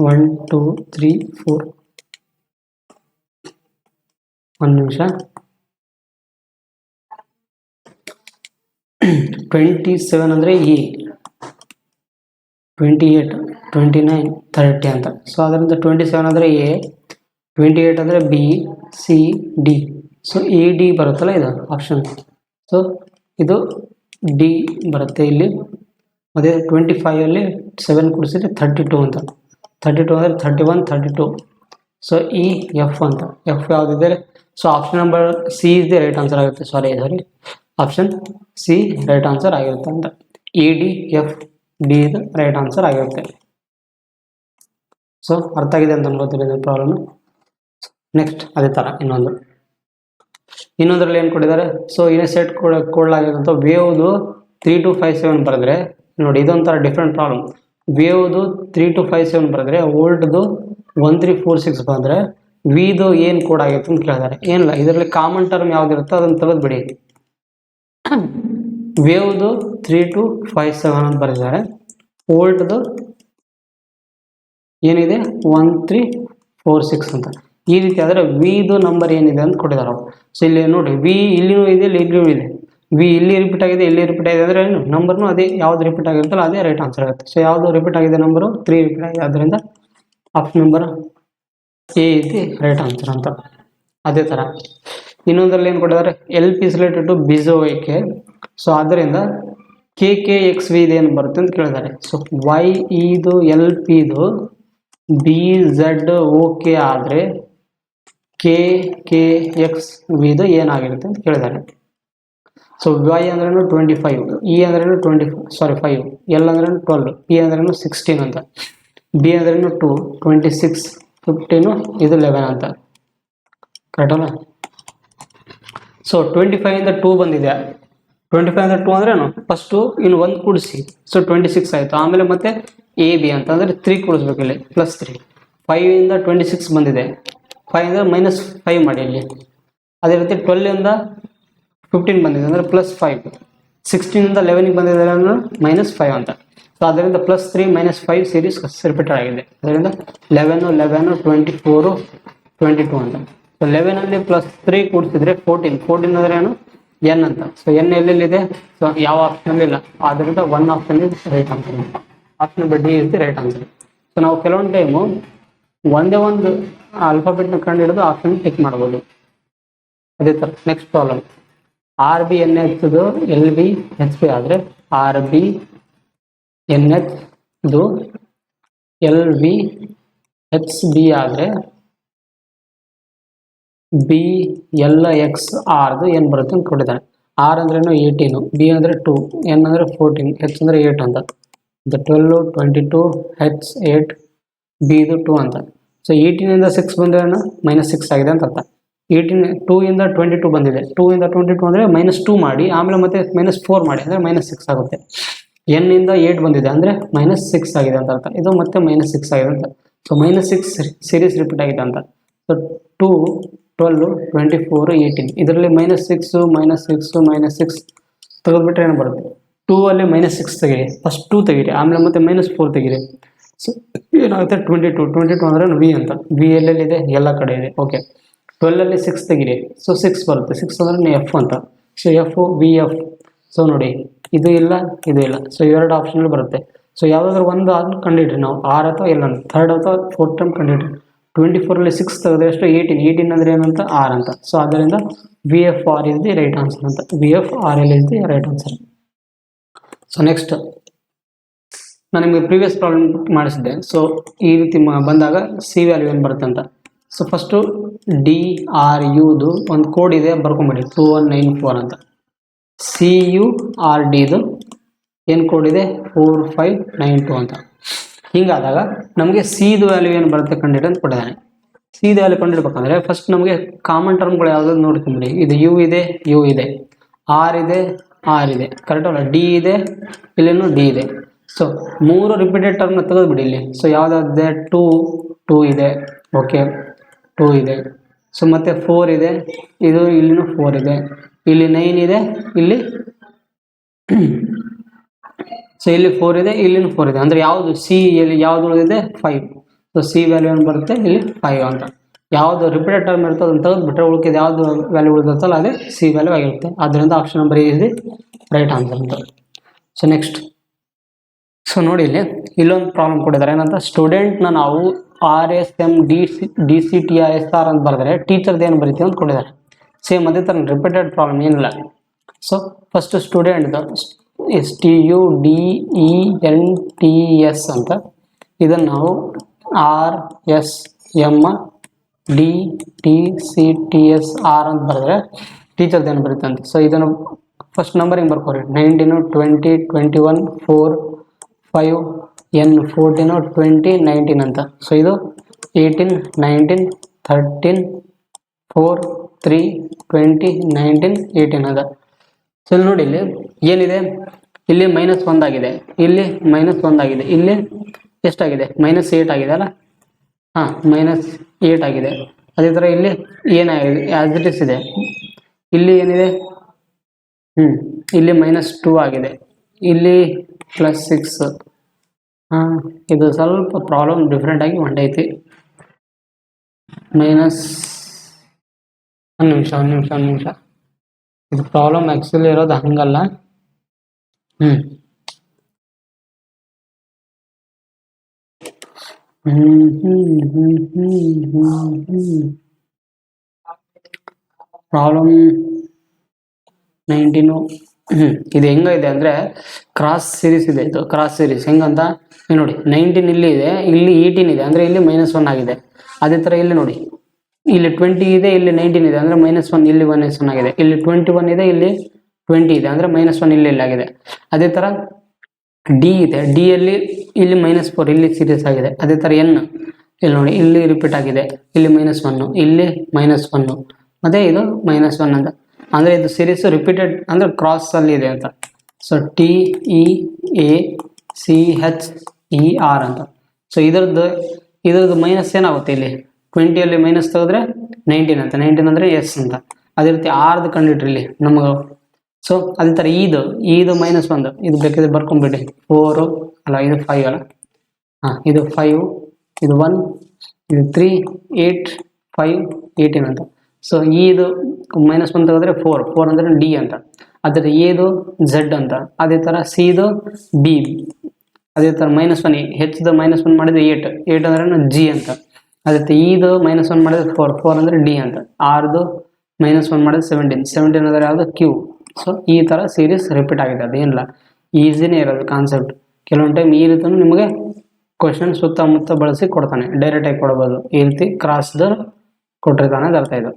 1 2 3 4 ಒಂದು ನಿಮಿಷ. 27 ಅಂದರೆ ಎ, 28, 29, 30 ಅಂತ. ಸೊ ಅದರಿಂದ 27 ಅಂದರೆ ಎ, 28 ಅಂದರೆ B, C, D. So A D ಬರುತ್ತಲ್ಲ ಇದು ಆಪ್ಷನ್. ಸೊ ಇದು ಡಿ ಬರುತ್ತೆ ಇಲ್ಲಿ. ಅದೇ 25ಅಲ್ಲಿ 7 ಕೂಡಿಸಿದ್ರೆ 32 ಅಂತ. 32 ಅಂದರೆ 31, 32. ಸೊ ಇ ಎಫ್ ಅಂತ. ಎಫ್ ಯಾವುದಿದೆ? So option number C is the right answer ಆಗುತ್ತೆ. Sorry option C right answer ಆಗಿರುತ್ತೆ ಅಂತ. ಇ ಡಿ ಎಫ್ ಡಿ ಇದು ರೈಟ್ ಆನ್ಸರ್ ಆಗಿರುತ್ತೆ. ಸೊ ಅರ್ಥ ಆಗಿದೆ ಅಂತ ಅನ್ಕೋತೀನಿ ಪ್ರಾಬ್ಲಮ್. ನೆಕ್ಸ್ಟ್ ಅದೇ ಥರ ಇನ್ನೊಂದರಲ್ಲಿ ಏನು ಕೊಟ್ಟಿದ್ದಾರೆ? ಸೊ ಇನ್ನೇ ಸೆಟ್ ಕೊಡಲಾಗಿರುವಂಥ ವೇವ್ದು 3 to 5 7 ಬರೆದ್ರೆ ನೋಡಿ, ಇದೊಂಥರ ಡಿಫ್ರೆಂಟ್ ಪ್ರಾಬ್ಲಮ್. ವೇವ್ದು 3 to 5 7 ಬರೆದ್ರೆ ವೋಲ್ಟ್ದು 1 3 4 6 ಬಂದರೆ ವಿದು ಏನು ಕೋಡ್ ಆಗಿತ್ತು ಅಂತ ಕೇಳಿದ್ದಾರೆ. ಏನಿಲ್ಲ, ಇದರಲ್ಲಿ ಕಾಮನ್ ಟರ್ಮ್ ಯಾವುದಿರುತ್ತೋ ಅದನ್ನು ತೆಗೆದುಬಿಡಿ. ವೇವ್ದು 3 to 5 7 ಅಂತ ಬರೆದಿದ್ದಾರೆ. ವೋಲ್ಟ್ದು ಏನಿದೆ 1 3 4 6 ಅಂತ. ಈ ರೀತಿ ಆದರೆ ವಿದು ನಂಬರ್ ಏನಿದೆ ಅಂತ ಕೊಟ್ಟಿದ್ದಾರೆ ಅವರು. ಸೊ ಇಲ್ಲಿ ನೋಡಿ, ವಿ ಇಲ್ಲಿಯೂ ಇದೆ, ಇಲ್ಲಿಯೂ ಇದೆ. ವಿ ಇಲ್ಲಿ ರಿಪೀಟ್ ಆಗಿದೆ, ಇಲ್ಲಿ ರಿಪೀಟ್ ಆಗಿದೆ ಅಂದರೆ ಏನು? ನಂಬರ್ನು ಅದೇ, ಯಾವ್ದು ರಿಪೀಟ್ ಆಗಿರುತ್ತಲ್ಲ ಅದೇ ರೈಟ್ ಆನ್ಸರ್ ಆಗುತ್ತೆ. ಸೊ ಯಾವುದು ರಿಪೀಟ್ ಆಗಿದೆ? ನಂಬರು 3 ರಿಪೀಟ್ ಆಗಿದೆ. ಆದ್ದರಿಂದ ಆಪ್ಷನ್ ನಂಬರ್ ಎ ಇದೆ ರೈಟ್ ಆನ್ಸರ್ ಅಂತ. ಅದೇ ಥರ ಇನ್ನೊಂದರಲ್ಲಿ ಏನು ಕೊಟ್ಟಿದ್ದಾರೆ? L P is related to ಬಿಜೋಕೆ. ಸೊ ಆದ್ದರಿಂದ ಕೆ ಕೆ ಎಕ್ಸ್ ವಿ ಇದೇನು ಬರುತ್ತೆ ಅಂತ ಕೇಳಿದ್ದಾರೆ. ಸೊ ವೈ ಇದು ಎಲ್ ಪಿದು ಬಿ ಝೆಡ್ ಓಕೆ ಆದರೆ ಕೆ ಕೆ ಎಕ್ಸ್ ವಿದು ಏನಾಗಿರುತ್ತೆ ಅಂತ ಕೇಳಿದ್ದಾರೆ. ಸೊ ವೈ ಅಂದ್ರೇನು 25, ಇ ಅಂದ್ರೇನು 5, ಎಲ್ ಅಂದ್ರೇನು 12, ಪಿ ಅಂದ್ರೇನು 16 ಅಂತ, ಬಿ ಅಂದ್ರೇನು 2, 26, 15, ಇದು 11 ಅಂತ. ಕರೆಕ್ಟಲ್ಲ? ಸೊ 25ಇಂದ 2 ಬಂದಿದೆ. 25ಇಂದ 2 ಅಂದ್ರೇನು? ಫಸ್ಟು ಇನ್ನು 1 ಕೂಡಿಸಿ, ಸೊ 26 ಆಯಿತು. ಆಮೇಲೆ ಮತ್ತೆ ಎ ಬಿ ಅಂತ ಅಂದರೆ 3 ಕೂಡಿಸ್ಬೇಕು ಇಲ್ಲಿ, +3. 5ಇಂದ 26 ಬಂದಿದೆ. 5 ಅಂದರೆ -5 ಮಾಡಿ ಇಲ್ಲಿ. ಅದೇ ರೀತಿ 12 ಇಂದ 15 ಬಂದಿದೆ ಅಂದರೆ +5, 16 ಇಂದ 11 ಬಂದಿದೆ ಅಂದ್ರೆ -5 ಅಂತ. ಸೊ ಅದರಿಂದ +3 -5 ಸೀರೀಸ್ ರಿಪೀಟೆಡ್ ಆಗಿದೆ. ಅದರಿಂದ 11 11 24 22 ಅಂತ. ಸೊ 11 ಅಲ್ಲಿ +3 ಕೂಡಿಸಿದ್ರೆ 14 ಅಂದ್ರೆ ಏನು n ಅಂತ. So n ಎಲ್ಲೆಲ್ಲಿದೆ? ಸೊ ಯಾವ ಆಪ್ಷನ್ ಇಲ್ಲ, ಆದ್ದರಿಂದ 1 option is right answer. Option B is the right answer. So ನಾವು ಕೆಲವೊಂದು ಟೈಮು ಒಂದೇ ಒಂದು ಆಲ್ಫಾಬೆಟ್ನ ಕಂಡು ಹಿಡಿದು ಆಪ್ಷನ್ ಟಿಕ್ ಮಾಡ್ಬೋದು. ಅದೇ ಥರ ನೆಕ್ಸ್ಟ್ ಪ್ರಾಬ್ಲಮ್, RBNH LBHP ಆದರೆ RBNH LBHB ಆದರೆ BLXR ಏನು ಬರುತ್ತೆ ಅಂತ ಕೊಟ್ಟಿದ್ದಾರೆ. R ಅಂದ್ರೇನು 18, B ಅಂದರೆ 2, N ಅಂದರೆ 14, H ಅಂದರೆ 8 ಅಂತ. 12 22 H 8 B ಇದು 2 ಅಂತ. ಸೊ 18 ಇಂದ 6 ಬಂದರೆ -6 ಆಗಿದೆ ಅಂತ ಅರ್ಥ. 2 ಇಂದ 22 ಬಂದಿದೆ, 2 ಇಂದ 22 ಅಂದರೆ -2 ಮಾಡಿ ಆಮೇಲೆ ಮತ್ತೆ -4 ಮಾಡಿ ಅಂದರೆ -6 ಆಗುತ್ತೆ. n ಇಂದ 8 ಬಂದಿದೆ ಅಂದರೆ -6 ಆಗಿದೆ ಅಂತ ಅರ್ಥ. ಇದು ಮತ್ತೆ -6 ಆಗಿದೆ ಅಂತ. ಸೊ -6 ಸೀರೀಸ್ ರಿಪೀಟ್ ಆಗಿದೆ ಅಂತ. ಸೊ 2 12 24 18 ಇದರಲ್ಲಿ -6 -6 ತೆಗೆದುಬಿಟ್ರೆ ಏನು ಬರುತ್ತೆ? 2 ಅಲ್ಲಿ -6 ತೆಗೀರಿ, ಫಸ್ಟ್ 2 ತೆಗೀರಿ, ಆಮೇಲೆ ಮತ್ತೆ -4 ತೆಗೀರಿ. ಸೊ ಏನಾಗುತ್ತೆ? 22 ಅಂದರೆ ವಿ ಅಂತ. ವಿ ಎಲ್ಲೆಲ್ಲಿದೆ? ಎಲ್ಲ ಕಡೆ ಇದೆ. ಓಕೆ, 12 ಅಲ್ಲಿ 6 ತೆಗೀರಿ, ಸೊ 6 ಬರುತ್ತೆ. 6 ಅಂದ್ರೆ ಎಫ್ ಅಂತ. So F V F. So ನೋಡಿ, ಇದು ಇಲ್ಲ ಇದು ಇಲ್ಲ, ಸೊ ಎರಡು ಆಪ್ಷನ್ ಬರುತ್ತೆ. ಸೊ ಯಾವುದಾದ್ರೂ ಒಂದು ಆದ್ರೂ ಕಂಡಿಡ್ರಿ ನಾವು, ಆರ್ ಅಥವಾ ಎಲ್ಲ ಥರ್ಡ್ ಅಥವಾ ಫೋರ್ತ್ ಟೈಮ್ ಕಂಡಿಡ್ರಿ. 24 ಅಲ್ಲಿ 6 ತೆಗೆದ್ರೆ ಎಷ್ಟು? 18 ಅಂದರೆ ಏನಂತ? ಆರ್ ಅಂತ. ಸೊ ಅದರಿಂದ V F R is the right answer ಅಂತ. V F R L is the right answer. So next ನಾನು ನಿಮಗೆ ಪ್ರೀವಿಯಸ್ ಪ್ರಾಬ್ಲಮ್ ಮಾಡಿಸಿದ್ದೆ. ಸೊ ಈ ರೀತಿ ಬಂದಾಗ ಸಿ ವ್ಯಾಲ್ಯೂ ಏನು ಬರುತ್ತೆ ಅಂತ. ಸೊ ಫಸ್ಟು DRUದು ಒಂದು ಕೋಡ್ ಇದೆ, ಬರ್ಕೊಂಬಿಡಿ, 2194 ಅಂತ. CURDದು ಏನು ಕೋಡ್ ಇದೆ? 4592 ಅಂತ. ಹಿಂಗಾದಾಗ ನಮಗೆ ಸಿದು ವ್ಯಾಲ್ಯೂ ಏನು ಬರುತ್ತೆ ಕಂಡಿಡಿ ಅಂತ ಕೊಟ್ಟಿದ್ದಾನೆ. ಸಿದು ವ್ಯಾಲ್ಯೂ ಕಂಡಿಡ್ಬೇಕಂದ್ರೆ ಫಸ್ಟ್ ನಮಗೆ ಕಾಮನ್ ಟರ್ಮ್ಗಳು ಯಾವ್ದು ನೋಡ್ಕೊಂಬಿಡಿ. ಇದು ಯು ಇದೆ, ಆರ್ ಇದೆ, ಕರೆಕ್ಟ್ ಅಲ್ಲ? ಡಿ ಇದೆ, ಇಲ್ಲೇನು ಡಿ ಇದೆ. ಸೊ 3 ರಿಪೀಟೆಡ್ ಟರ್ಮ್ನ ತೆಗೆದುಬಿಡಿ ಇಲ್ಲಿ. ಸೊ ಯಾವುದಾದ್ರೆ 2 ಇದೆ, ಓಕೆ 2 ಇದೆ. ಸೊ ಮತ್ತೆ 4 ಇದೆ, ಇದು ಇಲ್ಲಿನೂ 4 ಇದೆ, ಇಲ್ಲಿ 9 ಇದೆ, ಇಲ್ಲಿ ಸೊ ಇಲ್ಲಿ 4 ಇದೆ, ಇಲ್ಲಿನೂ 4 ಇದೆ. ಅಂದರೆ ಯಾವುದು ಸಿ ಇಲ್ಲಿ ಯಾವ್ದು ಉಳಿದಿದೆ? 5. ಸೊ ಸಿ ವ್ಯಾಲ್ಯೂ ಏನು ಬರುತ್ತೆ ಇಲ್ಲಿ? 5 ಅಂತ. ಯಾವುದು ರಿಪೀಟೆಡ್ ಟರ್ಮ್ ಇರ್ತದೆ ಅದನ್ನು ತೆಗೆದುಬಿಟ್ರೆ ಉಳಿಕೆದು ಯಾವುದು ವ್ಯಾಲ್ಯೂ ಉಳಿದತ್ತಲ್ಲ ಅದೇ ಸಿ ವ್ಯಾಲ್ಯೂ ಆಗಿರುತ್ತೆ. ಆದ್ದರಿಂದ option number is the right answer ಅಂತ. ಸೊ ನೆಕ್ಸ್ಟ್, ಸೊ ನೋಡಿ ಇಲ್ಲೊಂದು ಪ್ರಾಬ್ಲಮ್ ಕೊಟ್ಟಿದ್ದಾರೆ. ಏನಂತ? ಸ್ಟೂಡೆಂಟ್ನ ನಾವು RSM DCTISR ಅಂತ ಬರೆದ್ರೆ ಟೀಚರ್ದು ಏನು ಬರೀತೀವಿ ಅಂತ ಕೊಟ್ಟಿದ್ದಾರೆ. ಸೇಮ್ ಅದೇ ಥರ ರಿಪೀಟೆಡ್ ಪ್ರಾಬ್ಲಮ್ ಏನಿಲ್ಲ. ಸೊ ಫಸ್ಟ್ ಸ್ಟೂಡೆಂಟ್ದು STUDENTS ಅಂತ, ಇದನ್ನು ನಾವು RSM DTCTSR ಅಂತ ಬರೆದ್ರೆ ಟೀಚರ್ದು ಏನು ಬರುತ್ತೆ ಅಂತ. ಸೊ ಇದನ್ನು ಫಸ್ಟ್ ನಂಬರಿಂಗ್ ಬರ್ಕೋರಿ. 19 20 21 4 5 N 14 20 19 ಅಂತ. ಸೊ ಇದು 18 19 13 4 3 20 19 18 ಅದ. ಸೊ ಇಲ್ಲಿ ನೋಡಿ, ಇಲ್ಲಿ ಏನಿದೆ? ಇಲ್ಲಿ -1 ಆಗಿದೆ, ಇಲ್ಲಿ -1 ಆಗಿದೆ, ಇಲ್ಲಿ ಎಷ್ಟಾಗಿದೆ? -8 ಆಗಿದೆ ಅಲ್ಲ? ಹಾಂ, -8 ಆಗಿದೆ. ಅದೇ ಥರ ಇಲ್ಲಿ ಏನಾಗಿದೆ? ಆಸ್ ಇಟ್ ಇಸ್ ಇದೆ. ಇಲ್ಲಿ ಏನಿದೆ? ಇಲ್ಲಿ -2 ಆಗಿದೆ, ಇಲ್ಲಿ +6. ಇದು ಸ್ವಲ್ಪ ಪ್ರಾಬ್ಲಮ್ ಡಿಫ್ರೆಂಟ್ ಆಗಿ ಹೊಂಟೈತಿ. ಒಂದು ನಿಮಿಷ. ಇದು ಪ್ರಾಬ್ಲಮ್ ಆ್ಯಕ್ಚುಲಿ ಇರೋದು ಹಂಗಲ್ಲ. ಪ್ರಾಬ್ಲಮ್ 19 ಇದು ಹೆಂಗಿದೆ ಅಂದರೆ ಕ್ರಾಸ್ ಸೀರೀಸ್ ಇದೆ. ಇದು ಕ್ರಾಸ್ ಸೀರೀಸ್ ಹೆಂಗಂತ ನೋಡಿ, 19 ಇಲ್ಲಿ ಇದೆ, ಇಲ್ಲಿ 18 ಇದೆ, ಅಂದರೆ ಇಲ್ಲಿ -1 ಆಗಿದೆ. ಅದೇ ಥರ ಇಲ್ಲಿ ನೋಡಿ, ಇಲ್ಲಿ 20 ಇದೆ, ಇಲ್ಲಿ 19 ಇದೆ, ಅಂದರೆ -1, ಇಲ್ಲಿ -1 ಆಗಿದೆ. ಇಲ್ಲಿ 21 ಇದೆ, ಇಲ್ಲಿ 20 ಇದೆ, ಅಂದರೆ -1 ಇಲ್ಲಿ ಆಗಿದೆ. ಅದೇ ಥರ ಡಿ ಇದೆ, ಡಿ ಅಲ್ಲಿ ಇಲ್ಲಿ -4 ಇಲ್ಲಿ ಸೀರೀಸ್ ಆಗಿದೆ. ಅದೇ ಥರ ಎನ್ ಇಲ್ಲಿ ನೋಡಿ, ಇಲ್ಲಿ ರಿಪೀಟ್ ಆಗಿದೆ, ಇಲ್ಲಿ -1, ಇಲ್ಲಿ -1, ಮತ್ತು ಇದು -1 ಅಂತ. ಅಂದರೆ ಇದು ಸೀರೀಸ್ ರಿಪೀಟೆಡ್ ಅಂದರೆ ಕ್ರಾಸ್ ಅಲ್ಲಿ ಇದೆ ಅಂತ. ಸೊ TEACHER ಅಂತ. ಸೊ ಇದರದ್ದು ಮೈನಸ್ ಏನಾಗುತ್ತೆ? ಇಲ್ಲಿ 20 ಅಲ್ಲಿ ಮೈನಸ್ ತೆಗೆದ್ರೆ 19 ಅಂತ. 19 ಅಂದರೆ ಎಸ್ ಅಂತ. ಅದೇ ರೀತಿ ಆರ್ದು ಕಂಡಿಡ್ರಿ ಇಲ್ಲಿ ನಮಗೆ. ಸೊ ಅದೇ ಥರ ಇದು -1 ಇದು ಬೇಕಿದ್ರೆ ಬರ್ಕೊಂಬಿಡಿ. 4 ಅಲ್ಲ, ಇದು 5 ಅಲ್ಲ, ಹಾಂ ಇದು 5, ಇದು 1, ಇದು 3, 8, 5, 18 ಅಂತ. ಸೊ ಇದು -1 ತೆಗೆದ್ರೆ 4 ಅಂದರೆ ಡಿ ಅಂತ. ಅದರ ಎದು ಝೆಡ್ ಅಂತ. ಅದೇ ಥರ ಸಿದು ಬಿ. ಅದೇ ಥರ -1 ಹೆಚ್ಚಿದ -1 ಮಾಡಿದ್ರೆ 8 ಅಂದ್ರೆ ಜಿ ಅಂತ. ಅದೇ ರೀತಿ ಇದು -1 ಮಾಡಿದ್ರೆ 4 ಅಂದರೆ ಡಿ ಅಂತ. ಆರ್ದು -1 ಮಾಡಿದ್ರೆ 17 ಅಂದರೆ ಯಾವುದು ಕ್ಯೂ. ಸೊ ಈ ಥರ ಸೀರೀಸ್ ರಿಪೀಟ್ ಆಗಿದೆ. ಅದೇನಿಲ್ಲ, ಈಸಿನೇ ಇರೋದು ಕಾನ್ಸೆಪ್ಟ್. ಕೆಲವೊಂದು ಟೈಮ್ ಈ ರೀತಿ ನಿಮಗೆ ಕ್ವಶನ್ ಸುತ್ತಮುತ್ತ ಬಳಸಿ ಕೊಡ್ತಾನೆ, ಡೈರೆಕ್ಟಾಗಿ ಕೊಡ್ಬೋದು. ಈ ರೀತಿ ಕ್ರಾಸ್ದು ಕೊಟ್ಟಿರ್ತಾನೆ, ಅದು ಅರ್ಥ ಇದು.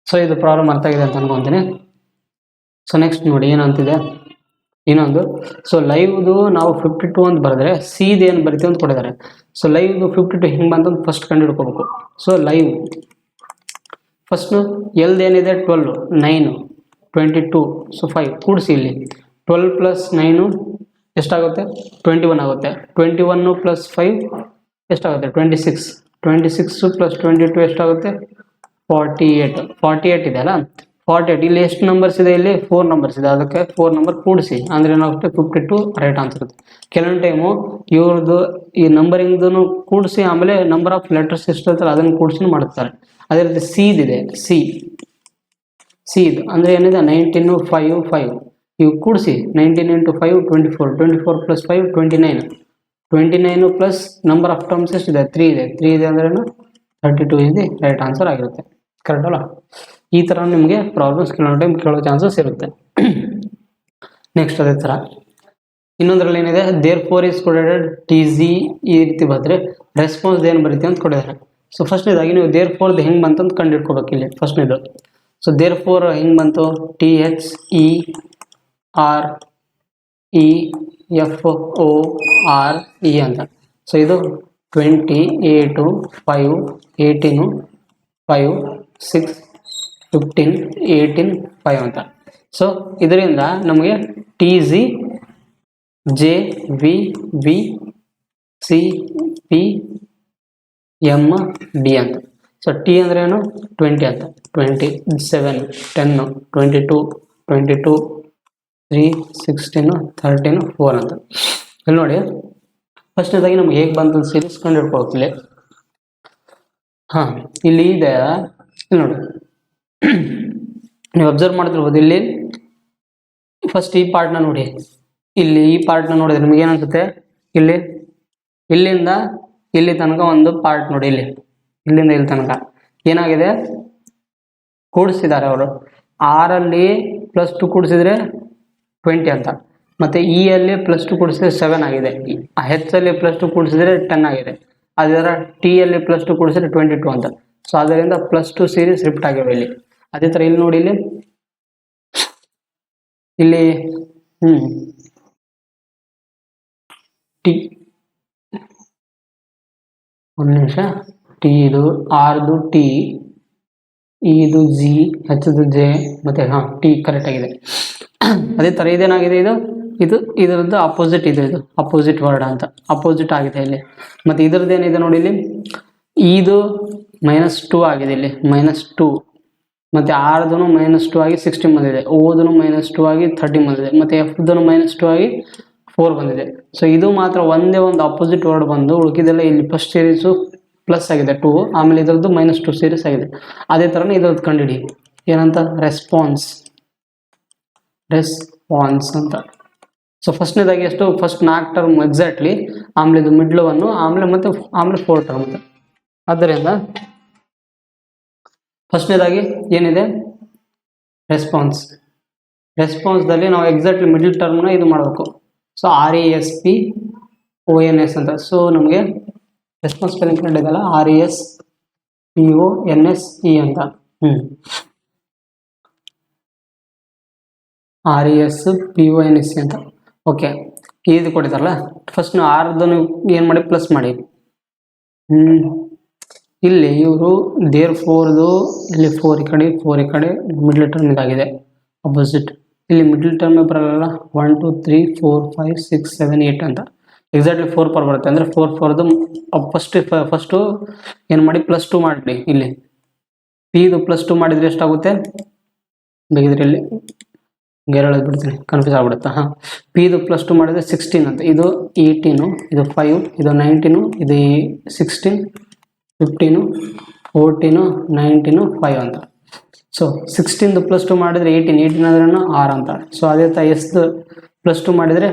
ಸೊ ಇದು ಪ್ರಾಬ್ಲಮ್ ಅರ್ಥ ಆಗಿದೆ ಅಂತ ಅನ್ಕೊತೀನಿ. ಸೊ ನೆಕ್ಸ್ಟ್ ನೋಡಿ ಏನಂತಿದೆ ಇನ್ನೊಂದು. ಸೊ ಲೈವ್ದು ನಾವು 52 ಅಂತ ಬರೆದ್ರೆ ಸಿದು ಏನು ಬರಿತೀವಿ ಅಂತ ಕೊಟ್ಟಿದ್ದಾರೆ. ಸೊ ಲೈವ್ದು 52 ಹಿಂಗೆ ಬಂತಂದು ಫಸ್ಟ್ ಕಂಡು ಹಿಡ್ಕೋಬೇಕು. ಸೊ ಲೈವ್ ಫಸ್ಟು ಎಲ್ದು ಏನಿದೆ 12, 9, 22, ಸೊ 5 ಕೂಡಿಸಿ. ಇಲ್ಲಿ 12 + 9 ಎಷ್ಟಾಗುತ್ತೆ? 21 ಆಗುತ್ತೆ. 21 + 5 ಎಷ್ಟಾಗುತ್ತೆ? 26. 26 + 22 ಎಷ್ಟಾಗುತ್ತೆ? 48 ಇದೆ ಅಲ್ಲ. 48 ಇಲ್ಲಿ ಎಷ್ಟು ನಂಬರ್ಸ್ ಇದೆ? ಇಲ್ಲಿ 4 ನಂಬರ್ಸ್ ಇದೆ. ಅದಕ್ಕೆ 4 ನಂಬರ್ ಕೂಡಿಸಿ ಅಂದರೆ ಏನಾಗುತ್ತೆ? 52 ರೈಟ್ ಆನ್ಸರ್ ಇರುತ್ತೆ. ಕೆಲವೊಂದು ಟೈಮು ಇವ್ರದ್ದು ಈ ನಂಬರಿಂಗ್ದು ಕೂಡಿಸಿ ಆಮೇಲೆ ನಂಬರ್ ಆಫ್ ಲೆಟರ್ಸ್ ಎಷ್ಟು ಇರ್ತಲ್ಲ ಅದನ್ನು ಕೂಡಿಸಿ ಮಾಡ್ತಾರೆ. ಅದೇ ರೀತಿ ಸಿದಿದೆ. ಸಿ ಇದು ಅಂದರೆ ಏನಿದೆ? 19, 5, 5 ಇವು ಕೂಡಿಸಿ 19 × 5 24, 24 + 5 29, 29 ಪ್ಲಸ್ ನಂಬರ್ ಆಫ್ ಟರ್ಮ್ಸ್ ಎಷ್ಟಿದೆ? 3 ಇದೆ. 3 ಇದೆ ಅಂದ್ರೆ 32 ಇದೆ ರೈಟ್ ಆನ್ಸರ್ ಆಗಿರುತ್ತೆ. ಕರೆಕ್ಟ್ ಅಲ್ಲ? ಈ ಥರ ನಿಮಗೆ ಪ್ರಾಬ್ಲಮ್ಸ್ ಕೆಲವೊಂದು ಟೈಮ್ ಕೇಳೋ ಚಾನ್ಸಸ್ ಇರುತ್ತೆ. ನೆಕ್ಸ್ಟ್ ಅದೇ ಥರ ಇನ್ನೊಂದರಲ್ಲಿ ಏನಿದೆ? ದೇರ್ ಫೋರ್ ಈಸ್ ಕೊಡೆಡ್ TZ ಈ ರೀತಿ ಬಂದರೆ ರೆಸ್ಪಾನ್ಸ್ ಏನು ಬರೀತೀವಿ ಅಂತ ಕೊಟ್ಟಿದ್ದಾರೆ. ಸೊ ಫಸ್ಟ್ನೇದಾಗಿ ನೀವು ದೇರ್ ಫೋರ್ದು ಹೆಂಗೆ ಬಂತಂತ ಕಂಡು ಹಿಡ್ಕೋಬೇಕು ಇಲ್ಲಿ ಫಸ್ಟ್ನೇದು. ಸೊ ದೇರ್ ಫೋರ್ ಹೆಂಗೆ ಬಂತು? THEREFORE ಅಂತ. ಸೊ ಇದು 20, 8, 5, 18, 5, 6, 15, 18, 5 ಅಂತ. ಸೊ ಇದರಿಂದ ನಮಗೆ TZ, JVV, CP, MD ಅಂತ. ಸೊ ಟಿ ಅಂದ್ರೆ ಏನು? 20 ಅಂತ. 27, 10, 22, 22, 3, 16, 13, 4 ಅಂತ. ಇಲ್ಲಿ ನೋಡಿ ಫಸ್ಟ್ನೇದಾಗಿ ನಮ್ಗೆ ಹೇಗೆ ಬಂತು ಸೀರೀಸ್ ಕಂಡು ಹಿಡ್ಕೊಳ್ತಿಲ್ಲ. ಹಾಂ ಇಲ್ಲಿ ಇದೆ, ಇಲ್ಲಿ ನೋಡಿ ನೀವು ಅಬ್ಸರ್ವ್ ಮಾಡ್ತಿರ್ಬೋದು. ಇಲ್ಲಿ ಫಸ್ಟ್ ಈ ಪಾರ್ಟ್ನ ನೋಡಿ. ಇಲ್ಲಿ ಈ ಪಾರ್ಟ್ನ ನೋಡಿದ್ರೆ ನಿಮ್ಗೆ ಏನನ್ಸುತ್ತೆ? ಇಲ್ಲಿಂದ ಇಲ್ಲಿ ತನಕ ಒಂದು ಪಾರ್ಟ್ ನೋಡಿ. ಇಲ್ಲಿಂದ ಇಲ್ಲಿ ತನಕ ಏನಾಗಿದೆ? ಕೂಡಿಸಿದ್ದಾರೆ ಅವರು. 6ಅಲ್ಲಿ +2 ಕೂಡಿಸಿದ್ರೆ 20 ಅಂತ. ಮತ್ತು ಅಲ್ಲಿ +2 ಕೂಡಿಸಿದ್ರೆ 7 ಆಗಿದೆ. ಹೆಚ್ಚಲ್ಲಿ +2 ಕೂಡಿಸಿದ್ರೆ 10 ಆಗಿದೆ. ಅದರ ಟಿಯಲ್ಲಿ +2 ಕೂಡಿಸಿದ್ರೆ 22 ಅಂತ. ಸೊ ಅದರಿಂದ +2 ಸೀರೀಸ್ ರಿಪೀಟ್ ಆಗಿವೆ ಇಲ್ಲಿ. ಅದೇ ಥರ ಇಲ್ಲಿ ನೋಡಿ, ಇಲ್ಲಿ ಟಿ ಒಂದು ನಿಮಿಷ. ಟಿ ಇದು ಆರ್ದು ಟಿ, ಇದು ಜಿ, ಹೆಚ್ಚದು ಜೆ, ಮತ್ತು ಟಿ ಕರೆಕ್ಟ್ ಆಗಿದೆ. ಅದೇ ಥರ ಇದೇನಾಗಿದೆ? ಇದರದ್ದು ಅಪೋಸಿಟ್ ಇದೆ. ಇದು ಅಪೋಸಿಟ್ ವರ್ಡ್ ಅಂತ, ಅಪೋಸಿಟ್ ಆಗಿದೆ ಇಲ್ಲಿ. ಮತ್ತು ಇದರದ್ದು ಏನಿದೆ ನೋಡಿ, ಇಲ್ಲಿ ಇದು -2 ಆಗಿದೆ. ಇಲ್ಲಿ -2 ಮತ್ತು ಆರ್ದು -2 ಆಗಿ 16 ಬಂದಿದೆ. ಓದು -2 ಆಗಿ 30 ಬಂದಿದೆ. ಮತ್ತು ಎಫ್ದು -2 ಆಗಿ 4 ಬಂದಿದೆ. ಸೊ ಇದು ಮಾತ್ರ ಒಂದೇ ಒಂದು ಅಪೋಸಿಟ್ ವರ್ಡ್ ಬಂದು ಉಳಿದಿದೆಲ್ಲ ಇಲ್ಲಿ ಫಸ್ಟ್ ಸೀರೀಸು ಪ್ಲಸ್ ಆಗಿದೆ 2, ಆಮೇಲೆ ಇದರದ್ದು -2 ಸೀರೀಸ್ ಆಗಿದೆ. ಅದೇ ಥರನೇ ಇದರದ್ದು ಕಂಡುಹಿಡಿ. ಏನಂತ? ರೆಸ್ಪಾನ್ಸ್ ಅಂತ. ಸೊ ಫಸ್ಟ್ನೇದಾಗಿ ಎಷ್ಟು? ಫಸ್ಟ್ 4 ಟರ್ಮ್ ಎಕ್ಸಾಕ್ಟ್ಲಿ, ಆಮೇಲೆ ಇದು ಮಿಡ್ಲ್ 1, ಆಮೇಲೆ 4 ಟರ್ಮ್ ಅಂತ. ಆದ್ದರಿಂದ ಫಸ್ಟ್ನೇದಾಗಿ ಏನಿದೆ? ರೆಸ್ಪಾನ್ಸ್ದಲ್ಲಿ ನಾವು ಎಕ್ಸಾಕ್ಟ್ಲಿ ಮಿಡ್ಲ್ ಟರ್ಮ್ನ ಇದು ಮಾಡಬೇಕು. ಸೊ RESPONS ಅಂತ. ಸೊ ನಮಗೆ ರೆಸ್ಪಾನ್ಸ್ ಸ್ಪೆಲ್ಲಿಂಗ್ ಕರೆಕ್ಟ್ ಇದೆಯಲ್ಲ, RESPONSE ಅಂತ. RESPONSE ಅಂತ. ಓಕೆ, ಇದು ಕೊಟ್ಟಿದ್ದಾರಲ್ಲ, ಫಸ್ಟ್ ನೀವು ಆರ್ದು ಏನು ಮಾಡಿ? ಪ್ಲಸ್ ಮಾಡಿ. ಇಲ್ಲಿ ಇವರು ದೇರ್ ಫೋರ್ದು ಇಲ್ಲಿ 4 ಈ ಕಡೆ, 4 ಈ ಕಡೆ, ಮಿಡ್ಲ್ ಟರ್ಮ್ ಇದಾಗಿದೆ ಅಪೋಸಿಟ್. ಇಲ್ಲಿ ಮಿಡ್ಲ್ ಟರ್ಮ್ ಬರಲ್ಲ. 1 2 3 4 5 6 7 8 ಅಂತ. ಎಕ್ಸಾಕ್ಟ್ಲಿ 4 ಪರ್ ಬರುತ್ತೆ. ಅಂದರೆ 4ದು ಫಸ್ಟು ಏನು ಮಾಡಿ? +2 ಮಾಡಿ. ಇಲ್ಲಿ ಪಿದು +2 ಮಾಡಿದರೆ ಎಷ್ಟಾಗುತ್ತೆ? ಬೇಕಿದ್ರೆ ಇಲ್ಲಿ ಗೆರಳು ಬಿಡ್ತೀನಿ, ಕನ್ಫ್ಯೂಸ್ ಆಗ್ಬಿಡುತ್ತಾ. ಹಾಂ, ಪಿದು +2 ಮಾಡಿದರೆ 16 ಅಂತ. ಇದು 18, ಇದು 5, ಇದು 19, ಇದು 16, 15, 14, 19, 5 ಅಂತ. ಸೊ 16 +2 ಮಾಡಿದರೆ 18 ಅಂದ್ರೆ 6 ಅಂತ. ಸೊ ಅದೇ ಥರ ಎಸ್ದು +2 ಮಾಡಿದರೆ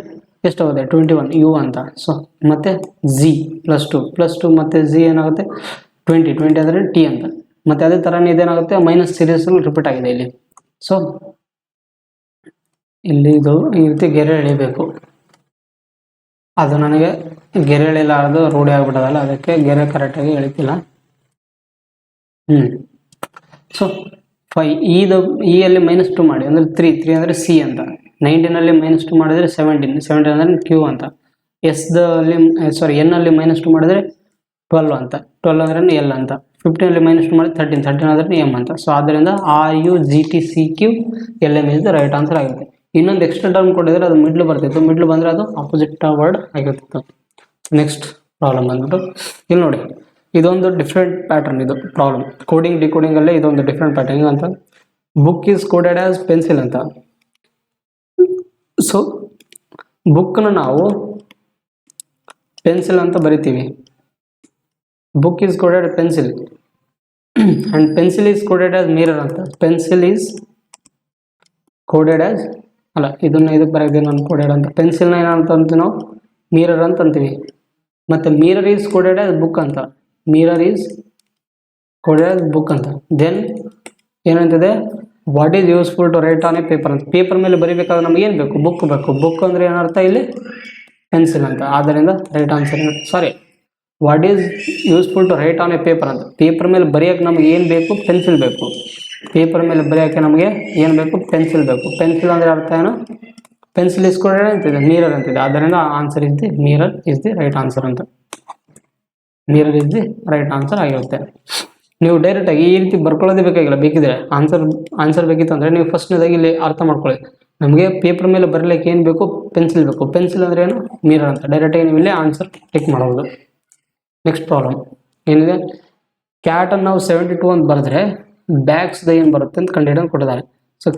ಎಷ್ಟಾಗುತ್ತೆ 21 ಯು ಅಂತ. ಸೊ ಮತ್ತೆ ಜಿ +2 ಮತ್ತು ಜಿ ಏನಾಗುತ್ತೆ 20 ಅಂದರೆ ಟಿ ಅಂತ. ಮತ್ತು ಅದೇ ಥರನೇ ಇದೇನಾಗುತ್ತೆ ಮೈನಸ್ ಸೀರೀಸಲ್ಲಿ ರಿಪೀಟ್ ಆಗಿದೆ ಇಲ್ಲಿ. ಸೊ ಇಲ್ಲಿ ಇದು ಈ ರೀತಿ ಗೆರೆ ಎಳಿಬೇಕು. ಅದು ನನಗೆ ಗೆರೆ ಎಳಿಲಾರದು ರೂಢಿ ಆಗ್ಬಿಟ್ಟದಲ್ಲ, ಅದಕ್ಕೆ ಗೆರೆ ಕರೆಕ್ಟಾಗಿ ಎಳಿತಿಲ್ಲ. ಸೊ 5 ಈ ಅಲ್ಲಿ -2 ಮಾಡಿ ಅಂದರೆ 3 ಅಂದರೆ ಸಿ ಅಂತ. 19 -2 ಮಾಡಿದರೆ 17 ಅಂದರೆ ಕ್ಯೂ ಅಂತ. ಎನ್ ಅಲ್ಲಿ -2 ಮಾಡಿದರೆ 12 ಅಂತ. 12 ಅಂದ್ರೆ ಎಲ್ ಅಂತ. 15 -2 ಮಾಡಿದ್ರೆ 13 ಅಂದ್ರೆ ಎಮ್ ಅಂತ. ಸೊ ಆದ್ದರಿಂದ RUGTCQ LM is the right answer ಆಗುತ್ತೆ. ಇನ್ನೊಂದು ಎಕ್ಸ್ಟ್ರಾ ಟರ್ಮ್ ಕೊಟ್ಟಿದ್ರೆ ಅದು ಮಿಡ್ಲ್ ಬರ್ತಿತ್ತು, ಮಿಡ್ಲ್ ಬಂದರೆ ಅದು ಆಪೋಸಿಟ್ ವರ್ಡ್ ಆಗಿರ್ತಿತ್ತು. ನೆಕ್ಸ್ಟ್ ಪ್ರಾಬ್ಲಮ್ ಬಂದ್ಬಿಟ್ಟು ಇಲ್ಲಿ ನೋಡಿ, ಇದೊಂದು ಡಿಫ್ರೆಂಟ್ ಪ್ಯಾಟರ್ನ್. ಇದು ಪ್ರಾಬ್ಲಮ್ ಕೋಡಿಂಗ್ ಡಿಕೋಡಿಂಗ್ ಅಲ್ಲೇ ಇದೊಂದು ಡಿಫ್ರೆಂಟ್ ಪ್ಯಾಟರ್ನ್ ಅಂತ. Book is coded as pencil ಅಂತ. ಸೊ ಬುಕ್ನ ನಾವು ಪೆನ್ಸಿಲ್ ಅಂತ ಬರಿತೀವಿ. Book is coded pencil and pencil is coded as mirror ಅಂತ. ಪೆನ್ಸಿಲ್ ಈಸ್ ಕೋಡೆಡ್ ಆಸ್ ಅಲ್ಲ, ಇದಕ್ಕೆ ಬರೋದು ನಾನು ಕೋಡೆಡ್ ಅಂತ. ಪೆನ್ಸಿಲ್ನ ಏನಂತ ಅಂತೀವಿ ನಾವು ಮಿರರ್ ಅಂತ ಅಂತೀವಿ. ಮತ್ತು mirror is coded as book ಅಂತ. Mirror is coded as book ಅಂತ. ದೆನ್ ಏನಂತಿದೆ, what is useful to write on a paper ಅಂತ. ಪೇಪರ್ ಮೇಲೆ ಬರೀಬೇಕಾದ್ರೆ ನಮ್ಗೆ ಏನು ಬೇಕು, ಬುಕ್ ಬೇಕು. ಬುಕ್ ಅಂದರೆ ಏನರ್ಥ ಇಲ್ಲಿ ಪೆನ್ಸಿಲ್ ಅಂತ. ಆದ್ದರಿಂದ right answer what is useful to write on a paper ಅಂತ. ಪೇಪರ್ ಮೇಲೆ ಬರೆಯೋಕ್ಕೆ ನಮಗೆ ಏನು ಬೇಕು, ಪೆನ್ಸಿಲ್ ಬೇಕು. ಪೇಪರ್ ಮೇಲೆ ಬರೆಯೋಕ್ಕೆ ನಮಗೆ ಏನು ಬೇಕು, ಪೆನ್ಸಿಲ್ ಬೇಕು. ಪೆನ್ಸಿಲ್ ಅಂದರೆ ಅರ್ಥ ಏನು, ಪೆನ್ಸಿಲ್ ಇಸ್ ಕೋಡೆಡ್ ಅಂತಿದೆ, ಮಿರರ್ ಅಂತಿದೆ. ಆದ್ದರಿಂದ answer is the mirror is the right answer ಅಂತ. Mirror is the right answer ಆಗಿರುತ್ತೆ. ನೀವು ಡೈರೆಕ್ಟಾಗಿ ಈ ರೀತಿ ಬರ್ಕೊಳ್ಳೋದೇ ಬೇಕಾಗಿಲ್ಲ. ಬೇಕಿದ್ರೆ ಆನ್ಸರ್ ಬೇಕಿತ್ತು ಅಂದರೆ ನೀವು ಫಸ್ಟ್ನೇದಾಗಿ ಇಲ್ಲಿ ಅರ್ಥ ಮಾಡ್ಕೊಳ್ಳಿ. ನಮಗೆ ಪೇಪರ್ ಮೇಲೆ ಬರಲಿಕ್ಕೆ ಏನು ಬೇಕು, ಪೆನ್ಸಿಲ್ ಬೇಕು. ಪೆನ್ಸಿಲ್ ಅಂದರೆ ಏನು, ಮಿರರ್ ಅಂತ. ಡೈರೆಕ್ಟಾಗಿ ನೀವು ಇಲ್ಲೇ ಆನ್ಸರ್ ಟಿಕ್ ಮಾಡೋದು. ನೆಕ್ಸ್ಟ್ ಪ್ರಾಬ್ಲಮ್ ಏನಿದೆ, ಕ್ಯಾಟನ್ನು ನಾವು 72 ಅಂತ ಬರೆದ್ರೆ ಬ್ಯಾಗ್ಸ್ದ ಏನು ಬರುತ್ತೆ ಅಂತ ಕಂಡುಹಿಡಿದು ಕೊಟ್ಟಿದ್ದಾರೆ. ಸೊ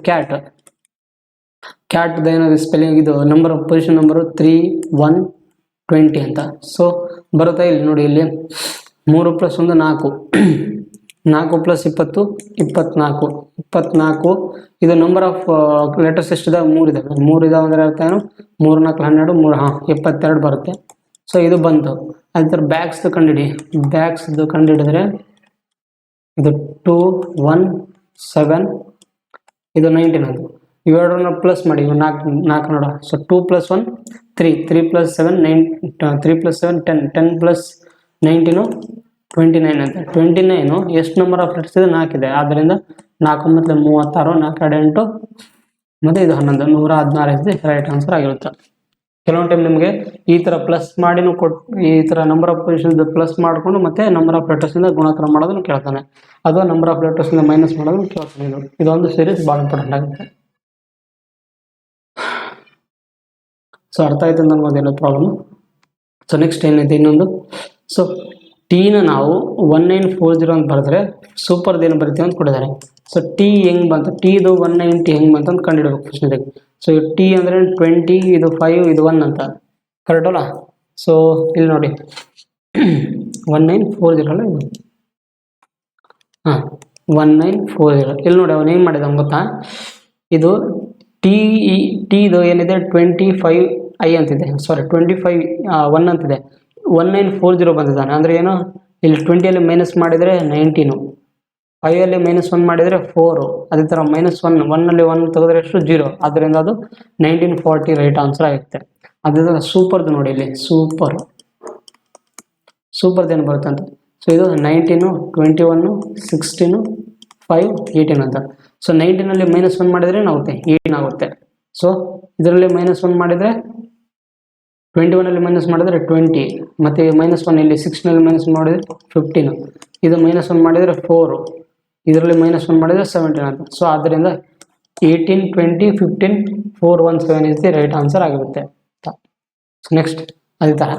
ಕ್ಯಾಟ್ದ ಏನಾದ್ರು ಸ್ಪೆಲ್ಲಿಂಗ್, ಇದು ನಂಬರ್ ಆಫ್ ಪೊಸಿಷನ್ ನಂಬರು 3, 1, 20 ಅಂತ. ಸೊ ಬರುತ್ತೆ ಇಲ್ಲಿ ನೋಡಿ, ಇಲ್ಲಿ 3 + 1 4, 4 + 20 24, 24. ಇದು ನಂಬರ್ ಆಫ್ ಲೆಟರ್ಸ್ ಎಷ್ಟಿದೆ, 3 ಇದಾವೆ. 3 ಇದಾವೆ ಅಂದರೆ ಅರ್ಥ ಏನು, 3 4 12 3 72 ಬರುತ್ತೆ. ಸೊ ಇದು ಬಂತು. ಅದೇ ಥರ ಬ್ಯಾಗ್ಸ್ದು ಕಂಡುಹಿಡಿ. ಬ್ಯಾಗ್ಸ್ದು ಕಂಡುಹಿಡಿದ್ರೆ ಇದು 2, 1, 7, ಇದು 19 ಅದು. ಇವೆರಡನ್ನ ಪ್ಲಸ್ ಮಾಡಿ, ಇವು 4 ನೋಡ. ಸೊ 2 + 1 3, 3 + 7 9, 3 + 7 10, 10 + 19 29 ಅಂತ. 29 ಎಷ್ಟು ನಂಬರ್ ಆಫ್ ಲೆಟರ್ಸ್ ಇದೆ, 4 ಇದೆ. ಆದ್ದರಿಂದ 4 ಮತ್ತು 36, 4 8 ಮತ್ತು ಇದು 11, 116 ಇಸ್ ದಿ ರೈಟ್ ಆನ್ಸರ್ ಆಗಿರುತ್ತೆ. ಕೆಲವೊಂದು ಟೈಮ್ ನಿಮಗೆ ಈ ಥರ ಪ್ಲಸ್ ಮಾಡಿನೂ ಈ ಥರ ನಂಬರ್ ಆಫ್ ಪೊಸಿಷನ್ಸ್ ಪ್ಲಸ್ ಮಾಡಿಕೊಂಡು ಮತ್ತೆ ನಂಬರ್ ಆಫ್ ಲೆಟರ್ಸಿಂದ ಗುಣಾಕಾರ ಮಾಡೋದನ್ನು ಕೇಳ್ತಾನೆ, ಅಥವಾ ನಂಬರ್ ಆಫ್ ಲೆಟರ್ಸಿಂದ ಮೈನಸ್ ಮಾಡೋದನ್ನು ಕೇಳ್ತಾನೆ. ಇದೊಂದು ಸೀರೀಸ್ ಭಾಳ ಇಂಪಾರ್ಟೆಂಟ್ ಆಗುತ್ತೆ. ಸೊ ಅರ್ಥ ಆಯ್ತು ಅಂತ ಅನ್ಬೋದೇನೋ ಪ್ರಾಬ್ಲಮ್. ಸೊ ನೆಕ್ಸ್ಟ್ ಏನಿದೆ ಇನ್ನೊಂದು. ಸೊ ಟೀನ ನಾವು 1940 ಅಂತ ಬರೆದ್ರೆ ಸೂಪರ್ದೇನು ಬರಿತೀವಿ ಅಂತ ಕೊಟ್ಟಿದ್ದಾರೆ. ಸೊ ಟಿ ಹೆಂಗೆ ಬಂತು, ಟೀದು 190 ಹೆಂಗೆ ಬಂತು ಅಂತ ಕಂಡುಹಿಡಬೇಕು ಫಸ್ಟ್ನೇದಾಗಿ. ಸೊ ಟಿ ಅಂದರೆ 20, ಇದು 5, ಇದು 1 ಅಂತ, ಕರೆಕ್ಟ್ ಅಲ್ಲ. ಸೊ ಇಲ್ಲಿ ನೋಡಿ 1940 ಅಲ್ಲ ಇದು, 1940. ಇಲ್ಲಿ ನೋಡಿ ಅವನು ಏನು ಮಾಡಿದ ಗೊತ್ತಾ, ಇದು ಟಿದು ಏನಿದೆ 25i ಅಂತಿದೆ, 25 1 ಅಂತಿದೆ. 1940 ಬಂದಿದ್ದಾನೆ ಅಂದರೆ ಏನು, ಇಲ್ಲಿ 20ಅಲ್ಲಿ ಮೈನಸ್ ಮಾಡಿದರೆ 19, 5ಅಲ್ಲಿ -1 ಮಾಡಿದರೆ 4, ಅದೇ ಥರ -1, 1ಅಲ್ಲಿ 1 ತೆಗೆದ್ರೆ ಎಷ್ಟು 0. ಆದ್ದರಿಂದ ಅದು 1940 ರೈಟ್ ಆನ್ಸರ್ ಆಗುತ್ತೆ. ಅದೇ ಥರ ಸೂಪರ್ದು ನೋಡಿ, ಇಲ್ಲಿ ಸೂಪರ್ದೇನು ಬರುತ್ತೆ ಅಂತ. ಸೊ ಇದು 19, 21, 16, 5, 18 ಅಂತ. ಸೊ 19ಅಲ್ಲಿ -1 ಮಾಡಿದರೆ ಏನಾಗುತ್ತೆ, 18 ಆಗುತ್ತೆ. ಸೊ ಇದರಲ್ಲಿ -1 ಮಾಡಿದರೆ 21ಅಲ್ಲಿ ಮೈನಸ್ ಮಾಡಿದರೆ 20, ಮತ್ತು -1 ಇಲ್ಲಿ 16ನಲ್ಲಿ -1 ಮಾಡಿದರೆ 15, ಇದು -1 ಮಾಡಿದರೆ 4, ಇದರಲ್ಲಿ -1 ಮಾಡಿದರೆ 17 ಅಂತ. ಸೊ ಆದ್ದರಿಂದ 18, 20, 15, 4, 1, 7 ಇಸ್ ದಿ ರೈಟ್ ಆನ್ಸರ್ ಆಗಿರುತ್ತೆ. ಸೊ ನೆಕ್ಸ್ಟ್ ಅದೇ ಥರ.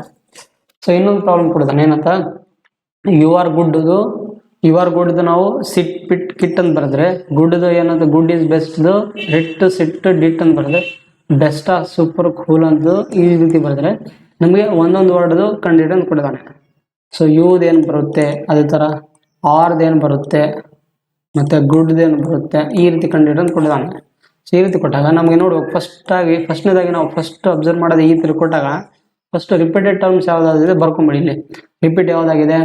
ಸೊ ಇನ್ನೊಂದು ಪ್ರಾಬ್ಲಮ್ ಕೊಡಿದಾನೆ, ಏನಂತ, ಯು ಆರ್ ಗುಡ್ದು ಇವಾರ್ ಗುಡ್ದು ನಾವು ಸಿಟ್ ಪಿಟ್ ಕಿಟ್ ಅಂತ ಬರೆದ್ರೆ ಗುಡ್ದು ಏನಂತ ಗುಡ್ ಈಸ್ ಬೆಸ್ಟ್ದು ರಿಟ್ ಸಿಟ್ ಡಿಟ್ ಅಂತ ಬರೆದ್ರೆ ಬೆಸ್ಟ್ ಸೂಪರ್ ಕೂಲ್ ಅಂತ ಈ ರೀತಿ ಬರೆದ್ರೆ ನಮಗೆ ಒಂದೊಂದು ವರ್ಡ್ದು ಕಂಡಿಡ್ ಅಂತ ಕೊಟ್ಟಿದ್ದಾನೆ. ಸೊ ಯುದೇನು ಬರುತ್ತೆ, ಅದೇ ಥರ ಆರ್ದೇನು ಬರುತ್ತೆ, ಮತ್ತು ಗುಡ್ದೇನು ಬರುತ್ತೆ, ಈ ರೀತಿ ಕಂಡಿಡ್ ಅಂತ ಕೊಟ್ಟಿದ್ದಾನೆ. ಸೊ ಈ ರೀತಿ ಕೊಟ್ಟಾಗ ನಮಗೆ ನೋಡುವಾಗ ಫಸ್ಟ್ನೇದಾಗಿ ನಾವು ಫಸ್ಟ್ ಅಬ್ಸರ್ವ್ ಮಾಡೋದು ಈ ರೀತಿ ಕೊಟ್ಟಾಗ ಫಸ್ಟ್ ರಿಪೀಟೆಡ್ ಟರ್ಮ್ಸ್ ಯಾವುದಾಗಿದೆ ಬರ್ಕೊಂಬಿಡಿ. ಇಲ್ಲಿ ರಿಪೀಟ್ ಯಾವುದಾಗಿದೆ,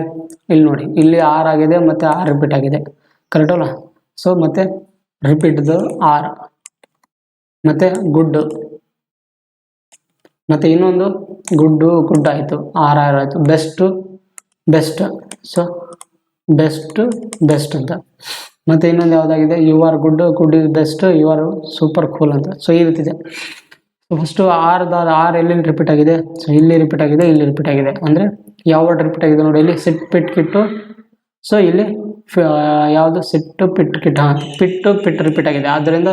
ಇಲ್ಲಿ ನೋಡಿ, ಇಲ್ಲಿ ಆರ್ ಆಗಿದೆ ಮತ್ತು ಆರ್ ರಿಪೀಟ್ ಆಗಿದೆ, ಕರೆಕ್ಟ್ ಅಲ್ಲ? ಸೊ ಮತ್ತೆ ರಿಪೀಟ್ದು ಆರ್, ಮತ್ತು ಗುಡ್, ಮತ್ತು ಇನ್ನೊಂದು ಗುಡ್ ಆಯಿತು, ಆರ್ ಆಯಿತು, ಬೆಸ್ಟ್. ಸೊ ಬೆಸ್ಟ್ ಅಂತ. ಮತ್ತು ಇನ್ನೊಂದು ಯಾವುದಾಗಿದೆ, you are good is best, you are super cool ಅಂತ. ಸೊ ಈ ರೀತಿ ಇದೆ. ಫಸ್ಟು ಆರ್ ಎಲ್ಲಿ ರಿಪೀಟ್ ಆಗಿದೆ, ಸೊ ಇಲ್ಲಿ ರಿಪೀಟ್ ಆಗಿದೆ, ಇಲ್ಲಿ ರಿಪೀಟ್ ಆಗಿದೆ. ಅಂದರೆ ಯಾವ ವರ್ಡ್ ರಿಪೀಟ್ ಆಗಿದೆ ನೋಡಿ, ಇಲ್ಲಿ ಸಿಟ್ ಪಿಟ್ ಕಿಟ್ಟು. ಸೊ ಇಲ್ಲಿ ಯಾವುದು ಸಿಟ್ಟು ಪಿಟ್ ಕಿಟ್, ಪಿಟ್ ರಿಪೀಟ್ ಆಗಿದೆ. ಆದ್ದರಿಂದ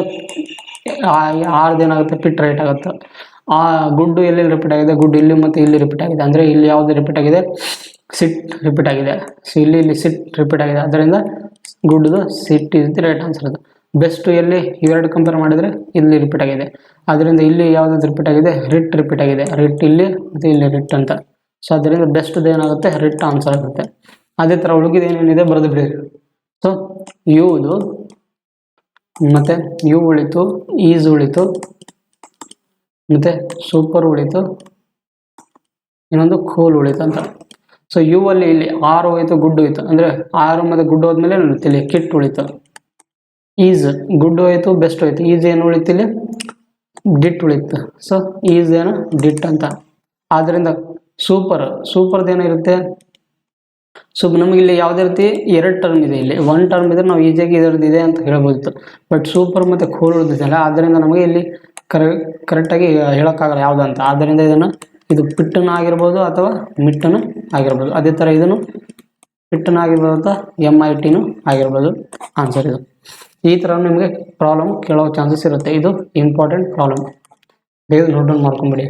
ಆರ್ದೇನಾಗುತ್ತೆ, ಪಿಟ್ ರೈಟ್ ಆಗುತ್ತೆ. ಗುಡ್ಡು ಎಲ್ಲಿ ರಿಪೀಟ್ ಆಗಿದೆ, ಗುಡ್ ಇಲ್ಲಿ ಮತ್ತು ಇಲ್ಲಿ ರಿಪೀಟ್ ಆಗಿದೆ. ಅಂದರೆ ಇಲ್ಲಿ ಯಾವುದು ರಿಪೀಟ್ ಆಗಿದೆ, ಸಿಟ್ ರಿಪೀಟ್ ಆಗಿದೆ. ಸೊ ಇಲ್ಲಿ ಸಿಟ್ ರಿಪೀಟ್ ಆಗಿದೆ. ಆದ್ದರಿಂದ ಗುಡ್ದು ಸಿಟ್ ಇಸ್ ದಿ ರೈಟ್ ಆನ್ಸರ್. ಅದು ಬೆಸ್ಟ್ ಎಲ್ಲಿ ಇವೆರಡು ಕಂಪೇರ್ ಮಾಡಿದರೆ ಇಲ್ಲಿ ರಿಪೀಟ್ ಆಗಿದೆ. ಆದ್ದರಿಂದ ಇಲ್ಲಿ ಯಾವ್ದು ರಿಪೀಟ್ ಆಗಿದೆ, ರಿಟ್ ರಿಪೀಟ್ ಆಗಿದೆ. ರಿಟ್ ಇಲ್ಲಿ ಮತ್ತು ಇಲ್ಲಿ ರಿಟ್ ಅಂತ. ಸೊ ಅದರಿಂದ ಬೆಸ್ಟ್ದು ಏನಾಗುತ್ತೆ, ರಿಟ್ ಆನ್ಸರ್ ಆಗುತ್ತೆ. ಅದೇ ಥರ ಉಳಿದ ಏನೇನಿದೆ ಬರೆದು ಬಿಡಿ. ಸೊ ಯುದು ಮತ್ತು ಯು ಉಳಿತು, ಈಸ್ ಉಳಿತು, ಮತ್ತು ಸೂಪರ್ ಉಳಿತು, ಇನ್ನೊಂದು ಕೂಲ್ ಉಳಿತು ಅಂತ. ಸೊ ಯು ಅಲ್ಲಿ ಇಲ್ಲಿ ಆರು ಹೋಯ್ತು, ಗುಡ್ ಹೋಯ್ತು. ಅಂದರೆ ಆರು ಮತ್ತು ಗುಡ್ ಹೋದ್ಮೇಲೆ ಇಲ್ಲಿ ಕಿಟ್ ಉಳಿತು. ಈಸ್ ಗುಡ್ ಹೋಯ್ತು, ಬೆಸ್ಟ್ ಹೋಯ್ತು. ಈಸ್ ಏನು ಉಳಿತು, ಇಲ್ಲಿ ಡಿಟ್ ಉಳಿತು. ಸೊ ಈಸ್ ಏನು ಡಿಟ್ ಅಂತ. ಆದ್ದರಿಂದ ಸೂಪರ್ದು ಏನಿರುತ್ತೆ, ಸೊ ನಮಗೆ ಇಲ್ಲಿ ಯಾವುದೇ ರೀತಿ ಎರಡು ಟರ್ಮ್ ಇದೆ. ಇಲ್ಲಿ ಒನ್ ಟರ್ಮ್ ಇದ್ರೆ ನಾವು ಈಸಿಯಾಗಿ ಇದರದ್ದು ಇದೆ ಅಂತ ಹೇಳ್ಬೋದಿತ್ತು. ಬಟ್ ಸೂಪರ್ ಮತ್ತು ಕೂಲ್ ಉಳಿದಿದೆಯಲ್ಲ, ಆದ್ದರಿಂದ ನಮಗೆ ಇಲ್ಲಿ ಕರೆಕ್ಟಾಗಿ ಹೇಳೋಕ್ಕಾಗಲ್ಲ ಯಾವುದಂತ. ಆದ್ದರಿಂದ ಇದು ಪಿಟ್ಟನ ಆಗಿರ್ಬೋದು ಅಥವಾ ಮಿಟ್ಟನ ಆಗಿರ್ಬೋದು. ಅದೇ ಥರ ಇದನ್ನು ಪಿಟ್ಟನ ಆಗಿರ್ಬೋದು ಅಥವಾ MITನೂ ಆಗಿರ್ಬೋದು ಆನ್ಸರ್ ಇದು. ಈ ಥರ ನಿಮಗೆ ಪ್ರಾಬ್ಲಮ್ ಕೇಳೋ ಚಾನ್ಸಸ್ ಇರುತ್ತೆ. ಇದು ಇಂಪಾರ್ಟೆಂಟ್ ಪ್ರಾಬ್ಲಮ್, ಬೇಗ ನೋಟ್ ಡೌನ್ ಮಾಡ್ಕೊಂಬಿಡಿ.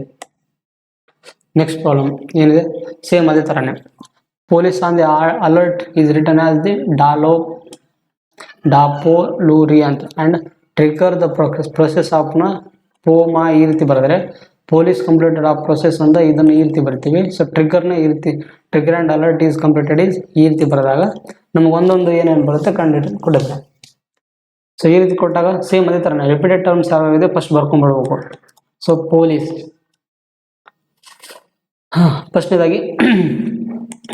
ನೆಕ್ಸ್ಟ್ ಪ್ರಾಬ್ಲಮ್ ಏನಿದೆ, ಸೇಮ್ ಅದೇ ಥರನೇ. Police on the alert is return as the ಡಾಪೋಲೂರಿ ಅಂತ ಆ್ಯಂಡ್ ಟ್ರಿಗರ್ ದ ಪ್ರೊಸೆಸ್ ಆಫ್ನ ಪೋಮಾ ಈ ರೀತಿ ಬರೆದರೆ ಪೊಲೀಸ್ ಕಂಪ್ಲೀಟೆಡ್ ಆ ಪ್ರೊಸೆಸ್ ಅಂತ ಇದನ್ನು ಈ ರೀತಿ ಬರ್ತೀವಿ. ಸೊ ಟ್ರಿಗರ್ನ ಈ ರೀತಿ trigger and alert is completed is ಈ ರೀತಿ ಬರೆದಾಗ ನಮಗೆ ಒಂದೊಂದು ಏನೇನು ಬರುತ್ತೆ ಕಂಡು ಕೊಡುತ್ತೆ. ಸೊ ಈ ರೀತಿ ಕೊಟ್ಟಾಗ ಸೇಮ್ ಅದೇ ಥರನೇ ರಿಪೀಟೆಡ್ ಟರ್ಮ್ಸ್ ಯಾವ್ಯಾವಿದೆ ಫಸ್ಟ್ ಬರ್ಕೊಂಡ್ಬಿಡ್ಬೇಕು. ಸೊ ಪೊಲೀಸ್, ಫಸ್ಟ್ನೇದಾಗಿ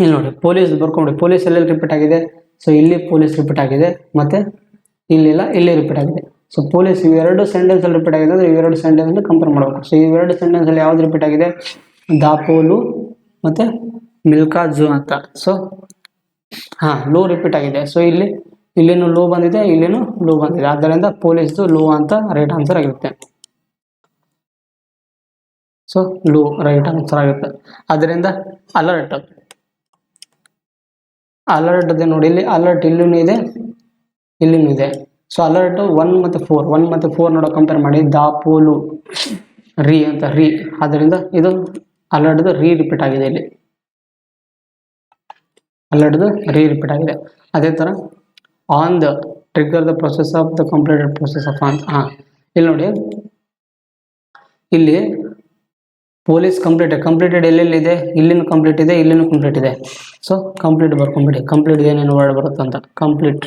ಇಲ್ಲಿ ನೋಡಿ ಪೊಲೀಸ್ ಬರ್ಕೊಂಬಿಡಿ. ಪೊಲೀಸ್ ಎಲ್ಲೆಲ್ಲಿ ರಿಪೀಟ್ ಆಗಿದೆ, ಸೊ ಇಲ್ಲಿ ಪೊಲೀಸ್ ರಿಪೀಟ್ ಆಗಿದೆ, ಮತ್ತು ಇಲ್ಲಿಲ್ಲ ಇಲ್ಲಿ ರಿಪೀಟ್ ಆಗಿದೆ. ಸೊ ಪೊಲೀಸ್ ಇವೆರಡು ಸೆಂಟೆನ್ಸಲ್ಲಿ ರಿಪೀಟ್ ಆಗಿದೆ ಅಂದರೆ ಇವೆರಡು ಸೆಂಟೆನ್ಸಲ್ಲಿ ಕಂಪೇರ್ ಮಾಡಬೇಕು. ಸೊ ಇವೆರಡು ಸೆಂಟೆನ್ಸಲ್ಲಿ ಯಾವ್ದು ರಿಪೀಟ್ ಆಗಿದೆ, ದಾಪೋಲು ಮತ್ತು ಮಿಲ್ಕಾ ಝೂ ಅಂತ. ಸೊ ಲೂ ರಿಪೀಟ್ ಆಗಿದೆ. ಸೊ ಇಲ್ಲಿನೂ ಲೂ ಬಂದಿದೆ, ಇಲ್ಲಿನೂ ಲೂ ಬಂದಿದೆ. ಆದ್ದರಿಂದ ಪೊಲೀಸ್ದು ಲೂ ಅಂತ ರೈಟ್ ಆನ್ಸರ್ ಆಗಿರುತ್ತೆ. ಸೊ ಲೂ ರೈಟ್ ಆನ್ಸರ್ ಆಗುತ್ತೆ. ಅದರಿಂದ ಅಲರ್ಟ್ ನೋಡಿ, ಇಲ್ಲಿ ಅಲರ್ಟ್ ಇಲ್ಲಿನೂ ಇದೆ, ಇಲ್ಲಿನೂ ಇದೆ. ಸೊ ಅಲರ್ಟ್ 1 ಮತ್ತು 4 ನೋಡೋ ಕಂಪೇರ್ ಮಾಡಿ ದಾಪೋಲು ರೀ ಅಂತ ರೀ. ಆದ್ದರಿಂದ ಇದು ಅಲರ್ಟ್ದು ರಿಪೀಟ್ ಆಗಿದೆ. ಇಲ್ಲಿ ಅಲರ್ಟ್ದು ರಿಪೀಟ್ ಆಗಿದೆ. ಅದೇ ಥರ on the trigger the process of the completed process of ಅಂತ. ಇಲ್ಲಿ ನೋಡಿ, ಇಲ್ಲಿ ಪೊಲೀಸ್ ಕಂಪ್ಲೀಟೆಡ್ ಎಲ್ಲೆಲ್ಲಿದೆ, ಇಲ್ಲಿನೂ ಕಂಪ್ಲೀಟ್ ಇದೆ, ಇಲ್ಲಿನೂ ಕಂಪ್ಲೀಟ್ ಇದೆ. ಸೊ ಕಂಪ್ಲೀಟ್ ಬರ್ಕೊಂಬಿಡಿ. ಕಂಪ್ಲೀಟ್ ಏನೇನು ವರ್ಡ್ ಬರುತ್ತಂತ ಕಂಪ್ಲೀಟ್.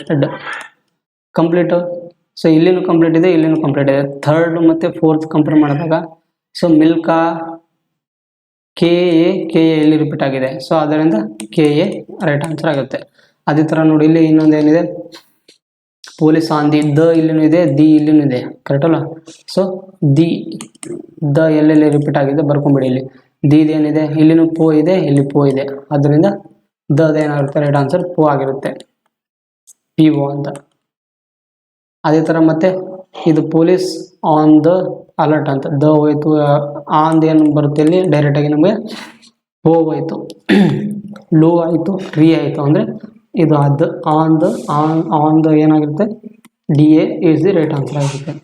ಸೊ ಇಲ್ಲಿನೂ ಕಂಪ್ಲೀಟ್ ಇದೆ, ಇಲ್ಲಿನೂ ಕಂಪ್ಲೀಟ್ ಇದೆ. ಥರ್ಡ್ ಮತ್ತು ಫೋರ್ತ್ ಕಂಪೇರ್ ಮಾಡಿದಾಗ ಸೊ ಮಿಲ್ಕಾ ಕೆ ಎ ಇಲ್ಲಿ ರಿಪೀಟ್ ಆಗಿದೆ. ಸೊ ಅದರಿಂದ KA ರೈಟ್ ಆನ್ಸರ್ ಆಗುತ್ತೆ. ಅದೇ ಥರ ನೋಡಿ, ಇಲ್ಲಿ ಇನ್ನೊಂದು ಏನಿದೆ, ಪೊಲೀಸ್ ಆನ್ ದಿ ದ ಇಲ್ಲಿನೂ ಇದೆ, ದಿ ಇಲ್ಲಿನೂ ಇದೆ, ಕರೆಕ್ಟ್ ಅಲ್ಲ? ಸೊ ದ ಎಲ್ಲೆಲ್ಲಿ ರಿಪೀಟ್ ಆಗಿದೆ ಬರ್ಕೊಂಬಿಡಿ. ಇಲ್ಲಿ ಏನಿದೆ, ಇಲ್ಲಿನೂ ಪೋ ಇದೆ, ಇಲ್ಲಿ ಪೋ ಇದೆ. ಅದರಿಂದ ಏನಾಗುತ್ತೆ ರೈಟ್ ಆನ್ಸರ್ ಪೋ ಆಗಿರುತ್ತೆ, PO ಅಂತ. ಅದೇ ಥರ ಮತ್ತೆ ಇದು ಪೊಲೀಸ್ ಆನ್ ದ ಅಲರ್ಟ್ ಅಂತ ದ ಹೋಯ್ತು, ಆನ್ ಏನು ಬರುತ್ತೆ ಇಲ್ಲಿ ಡೈರೆಕ್ಟಾಗಿ ನಮಗೆ ಪೋ ಹೋಯ್ತು, ಲೋ ಆಯಿತು, ರೀ ಆಯಿತು. ಅಂದರೆ ಇದು ಅದು ಆನ್ ದ ಏನಾಗಿರುತ್ತೆ DA is the right answer ಆಗಿರುತ್ತೆ.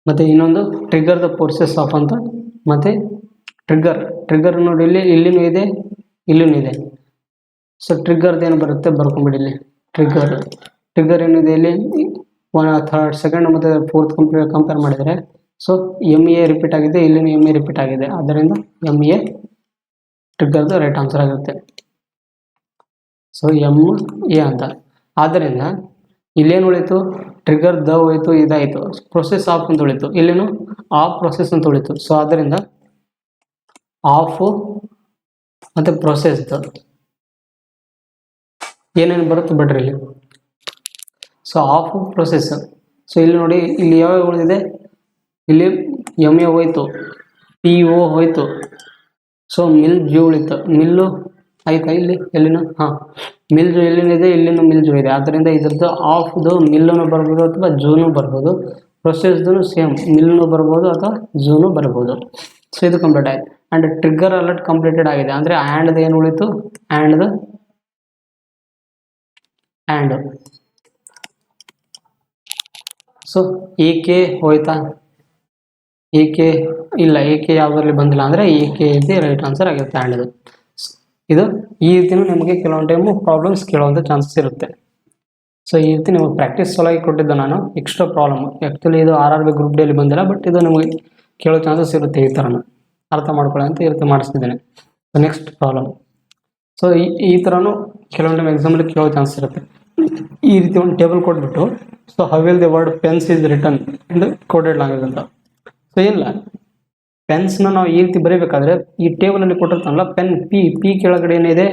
ಮತ್ತು ಇನ್ನೊಂದು ಟ್ರಿಗರ್ ದ ಪ್ರೊಸೆಸ್ ಆಫ್ ಅಂತ. ಮತ್ತು ಟ್ರಿಗರ್ ನೋಡಿ, ಇಲ್ಲಿನೂ ಇದೆ, ಇಲ್ಲಿನೂ ಇದೆ. ಸೊ ಟ್ರಿಗರ್ದು ಏನು ಬರುತ್ತೆ ಬರ್ಕೊಂಬಿಡಿ ಇಲ್ಲಿ. ಟ್ರಿಗರ್ ಏನಿದೆ ಇಲ್ಲಿ ಥರ್ಡ್ ಸೆಕೆಂಡ್ ಮತ್ತು ಫೋರ್ತ್ ಕಂಪೇರ್ ಮಾಡಿದರೆ ಸೊ ಎಮ್ ಎ ರಿಪೀಟ್ ಆಗಿದೆ, ಇಲ್ಲಿನೂ ಎಮ್ ಎ ರಿಪೀಟ್ ಆಗಿದೆ, ಆದ್ದರಿಂದ ಎಮ್ ಎ ಟ್ರಿಗರ್ದು ರೈಟ್ ಆನ್ಸರ್ ಆಗುತ್ತೆ. ಸೊ ಎಮ್ ಎ ಅಂತ. ಆದ್ದರಿಂದ ಇಲ್ಲೇನು ಉಳಿತು, ಟ್ರಿಗರ್ ದ ಹೋಯಿತು, ಇದಾಯಿತು, ಪ್ರೊಸೆಸ್ ಆಫ್ ಅಂತ ಉಳಿತು, ಇಲ್ಲೇನು ಆಫ್ ಪ್ರೊಸೆಸ್ ಅಂತ ಉಳಿತು. ಸೊ ಆದ್ದರಿಂದ ಆಫ್ ಮತ್ತು ಪ್ರೊಸೆಸ್ದು ಏನೇನು ಬರುತ್ತೆ ಬಿಡ್ರಿ ಇಲ್ಲಿ. So of process. ಸೊ ಇಲ್ಲಿ ನೋಡಿ, ಇಲ್ಲಿ ಯಾವ್ಯಾವ ಉಳಿದಿದೆ, ಇಲ್ಲಿ ಎಮ್ ಎ ಹೋಯ್ತು, ಪಿ ಒ ಹೋಯ್ತು, ಸೊ ಮಿಲ್ ಜು ಉಳಿತು, ಮಿಲ್ಲು ಆಯ್ತಾ ಇಲ್ಲಿ ಎಲ್ಲಿನ ಹಾಂ ಮಿಲ್ ಜು ಎಲ್ಲಿನಿದೆ, ಇಲ್ಲಿನೂ ಮಿಲ್ ಜು ಇದೆ. ಆದ್ದರಿಂದ ಇದ್ರದ್ದು ಆಫ್ದು ಮಿಲ್ಲೂ ಬರ್ಬೋದು ಅಥವಾ ಜೂನು ಬರ್ಬೋದು, ಪ್ರೊಸೆಸ್ದು ಸೇಮ್ ಮಿಲ್ನು ಬರ್ಬೋದು ಅಥವಾ ಜೂನು ಬರ್ಬೋದು. ಸೊ ಇದು ಕಂಪ್ಲೀಟ್ ಆಯಿತು. ಆ್ಯಂಡ್ ಟ್ರಿಗರ್ ಅಲರ್ಟ್ ಕಂಪ್ಲೀಟೆಡ್ ಆಗಿದೆ. ಅಂದರೆ ಆ್ಯಂಡ್ದು ಏನು ಉಳಿತು, ಆ್ಯಂಡ್ ಸೊ ಏಕೆ ಹೋಯ್ತಾ, ಏಕೆ ಇಲ್ಲ, ಏಕೆ ಯಾವುದರಲ್ಲಿ ಬಂದಿಲ್ಲ ಅಂದರೆ ಏಕೆ ಇದೆ ರೈಟ್ ಆನ್ಸರ್ ಆಗಿರುತ್ತೆ ಆ್ಯಂಡ್ದು. ಇದು ಈ ರೀತಿಯೂ ನಿಮಗೆ ಕೆಲವೊಂದು ಟೈಮು ಪ್ರಾಬ್ಲಮ್ಸ್ ಕೇಳುವಂಥ ಚಾನ್ಸಸ್ ಇರುತ್ತೆ. ಸೊ ಈ ರೀತಿ ನಿಮಗೆ ಪ್ರಾಕ್ಟೀಸ್ ಸಲುವಾಗಿ ಕೊಟ್ಟಿದ್ದೆ ನಾನು ಎಕ್ಸ್ಟ್ರಾ ಪ್ರಾಬ್ಲಮ್. ಆ್ಯಕ್ಚುಲಿ ಇದು RRB ಗ್ರೂಪ್ ಡಿಯಲ್ಲಿ ಬಂದಿಲ್ಲ, ಬಟ್ ಇದು ನಿಮಗೆ ಕೇಳೋ ಚಾನ್ಸಸ್ ಇರುತ್ತೆ. ಈ ಥರನ ಅರ್ಥ ಮಾಡ್ಕೊಳ್ಳಿ ಅಂತ ಈ ರೀತಿ ಮಾಡಿಸ್ತಿದ್ದೇನೆ. So next problem. ಸೊ ಈ ಥರನೂ ಕೆಲವೊಂದು ಟೈಮ್ ಎಕ್ಸಾಮಲ್ಲಿ ಕೇಳೋ ಚಾನ್ಸಸ್ ಇರುತ್ತೆ. ಈ ರೀತಿ ಒಂದು ಟೇಬಲ್ ಕೊಟ್ಬಿಟ್ಟು so how will the word pens is return in the coded language ಅಂತ. ಸೊ ಇಲ್ಲ, ಪೆನ್ಸ್ನ ನಾವು ಈ ರೀತಿ ಬರೀಬೇಕಾದ್ರೆ ಈ ಟೇಬಲಲ್ಲಿ ಕೊಟ್ಟಿರ್ತಾನಲ್ಲ, ಪೆನ್ ಪಿ ಕೆಳಗಡೆ ಏನಿದೆ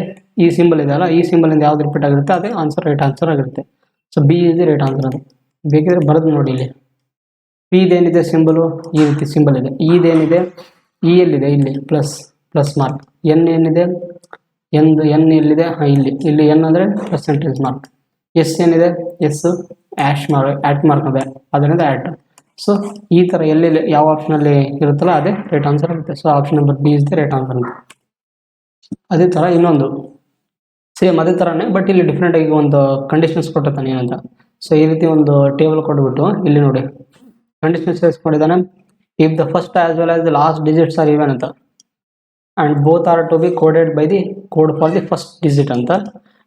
ಈ ಸಿಂಬಲ್ ಇದೆ ಅಲ್ಲ, ಈ ಸಿಂಬಲಿಂದ ಯಾವ್ದು ರಿಪೀಟ್ ಆಗಿರುತ್ತೆ ಅದೇ ಆನ್ಸರ್ ರೈಟ್ ಆನ್ಸರ್ ಆಗಿರುತ್ತೆ. So B is the right answer. ಅದು ಬೇಕಿದ್ರೆ ಬರೆದು ನೋಡಿ. ಇಲ್ಲಿ ಪಿದೇನಿದೆ ಸಿಂಬಲು, ಈ ರೀತಿ ಸಿಂಬಲ್ ಇದೆ. ಇದೇನಿದೆ, ಇ ಎಲ್ಲಿದೆ, ಇಲ್ಲಿ ಪ್ಲಸ್ ಮಾರ್ಕ್. ಎನ್ ಏನಿದೆ, ಎನ್ ಎಲ್ಲಿದೆ, ಹಾಂ ಇಲ್ಲಿ ಎನ್ ಅಂದರೆ ಪರ್ಸೆಂಟೇಜ್ ಮಾರ್ಕ್. ಎಸ್ ಏನಿದೆ, ಎಸ್ ಆ್ಯಟ್ ಮಾರ್ಕ್ ಇದೆ, ಅದರಿಂದ ಆ್ಯಟ್. ಸೊ ಈ ಥರ ಎಲ್ಲಿ ಯಾವ ಆಪ್ಷನಲ್ಲಿ ಇರುತ್ತಲ್ಲ ಅದೇ ರೈಟ್ ಆನ್ಸರ್ ಆಗುತ್ತೆ. So option number B is the right answer ಅಂತ. ಅದೇ ಥರ ಇನ್ನೊಂದು ಸೇಮ್ ಅದೇ ಥರನೇ, ಬಟ್ ಇಲ್ಲಿ ಡಿಫ್ರೆಂಟಾಗಿ ಒಂದು ಕಂಡೀಷನ್ಸ್ ಕೊಟ್ಟಿರ್ತಾನೆ ಏನಂತ. ಸೊ ಈ ರೀತಿ ಒಂದು ಟೇಬಲ್ ಕೊಟ್ಬಿಟ್ಟು ಇಲ್ಲಿ ನೋಡಿ ಕಂಡೀಷನ್ಸ್ ಮಾಡಿದ್ದಾನೆ. If the first as well as the last digits are even ಅಂತ, and both are to be coded by the code for the first digit ಅಂತ,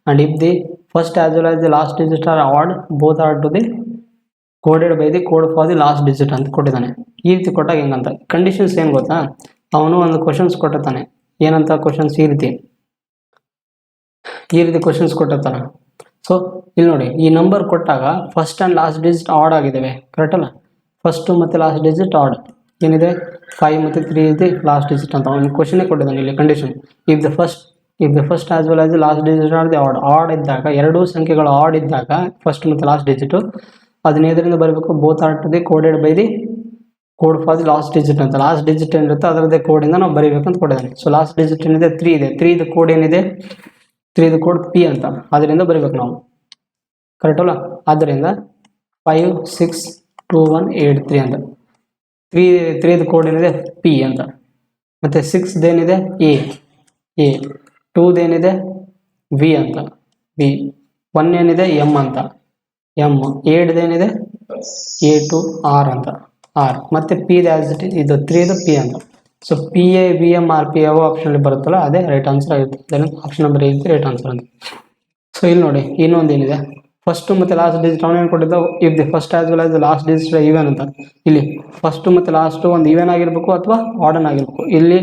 and if the first as well as the last digit are odd both are to the coded by the code for the last digit ಅಂತ ಕೊಟ್ಟಿದ್ದಾನೆ. ಈ ರೀತಿ ಕೊಟ್ಟಾಗ ಹೆಂಗಂತ conditions ಏನು ಗೊತ್ತಾ, ಅವನು ಒಂದು ಕ್ವಶನ್ಸ್ ಕೊಟ್ಟಿರ್ತಾನೆ. ಏನಂತ ಕ್ವಶನ್ಸ್, ಈ ರೀತಿ ಕ್ವಶನ್ಸ್ ಕೊಟ್ಟಿರ್ತಾನೆ. ಸೊ ಇಲ್ಲಿ ನೋಡಿ, ಈ ನಂಬರ್ ಕೊಟ್ಟಾಗ first and last digit odd ಆಗಿದ್ದಾವೆ, ಕರೆಕ್ಟ್ ಅಲ್ಲ. ಫಸ್ಟು ಮತ್ತು ಲಾಸ್ಟ್ ಡಿಜಿಟ್ ಆಡ್ ಏನಿದೆ, 5 ಮತ್ತು 3 ಇದೆ ಲಾಸ್ಟ್ ಡಿಜಿಟ್ ಅಂತ ಅವನು ಕ್ವಶನೇ ಕೊಟ್ಟಿದ್ದಾನೆ. ಇಲ್ಲಿ condition if the first as well as the last digit are the odd ಇದ್ದಾಗ, ಎರಡೂ ಸಂಖ್ಯೆಗಳು ಆಡ್ ಇದ್ದಾಗ ಫಸ್ಟ್ ಮತ್ತು ಲಾಸ್ಟ್ ಡಿಜಿಟು ಅದನ್ನ ಎದರಿಂದ ಬರಬೇಕು, both are to the coded by the code for the last digit ಅಂತ. ಲಾಸ್ಟ್ ಡಿಜಿಟ್ ಏನಿರುತ್ತೆ ಅದರದ್ದೇ ಕೋಡಿಂದ ನಾವು ಬರೀಬೇಕಂತ ಕೊಟ್ಟಿದ್ದಾನೆ. ಸೊ ಲಾಸ್ಟ್ ಡಿಜಿಟ್ ಏನಿದೆ 3 ಇದೆ, 3ದು ಕೋಡ್ ಏನಿದೆ, 3ದು ಕೋಡ್ ಪಿ ಅಂತ, ಅದರಿಂದ ಬರೀಬೇಕು ನಾವು, ಕರೆಕ್ಟ್ ಅಲ್ಲ. ಆದ್ದರಿಂದ 5 6 2 1 8 3 ಅಂತ. 3ದು ಕೋಡ್ ಏನಿದೆ ಪಿ ಅಂತ, ಮತ್ತು 6ದೇನಿದೆ ಎ, 2ದೇನಿದೆ ವಿ ಅಂತ, ವಿ. 1 ಏನಿದೆ ಎಮ್ ಅಂತ, ಎಮ್. 8ದೇನಿದೆ ಎ ಟು ಆರ್ ಅಂತ, ಆರ್. ಮತ್ತು ಪಿ ಇದು 3ದು ಪಿ ಅಂತ. So P A V M R P ಯಾವ ಆಪ್ಷನಲ್ಲಿ ಬರುತ್ತಲ್ಲ ಅದೇ ರೈಟ್ ಆನ್ಸರ್ ಆಗುತ್ತೆ. ಆಪ್ಷನ್ ನಂಬರ್ ಏನಿದೆ ರೈಟ್ ಆನ್ಸರ್ ಅಂತ. ಸೊ ಇಲ್ಲಿ ನೋಡಿ ಇನ್ನೊಂದೇನಿದೆ, ಫಸ್ಟು ಮತ್ತು ಲಾಸ್ಟ್ ಡಿಜಿಟ್ ಅವನೇನು ಕೊಟ್ಟಿದ್ದ, if the first as well as the last digit even ಅಂತ. ಇಲ್ಲಿ ಫಸ್ಟು ಮತ್ತು ಲಾಸ್ಟು ಒಂದು ಈವನ್ ಆಗಿರಬೇಕು ಅಥವಾ ಆಡನ್ ಆಗಿರಬೇಕು. ಇಲ್ಲಿ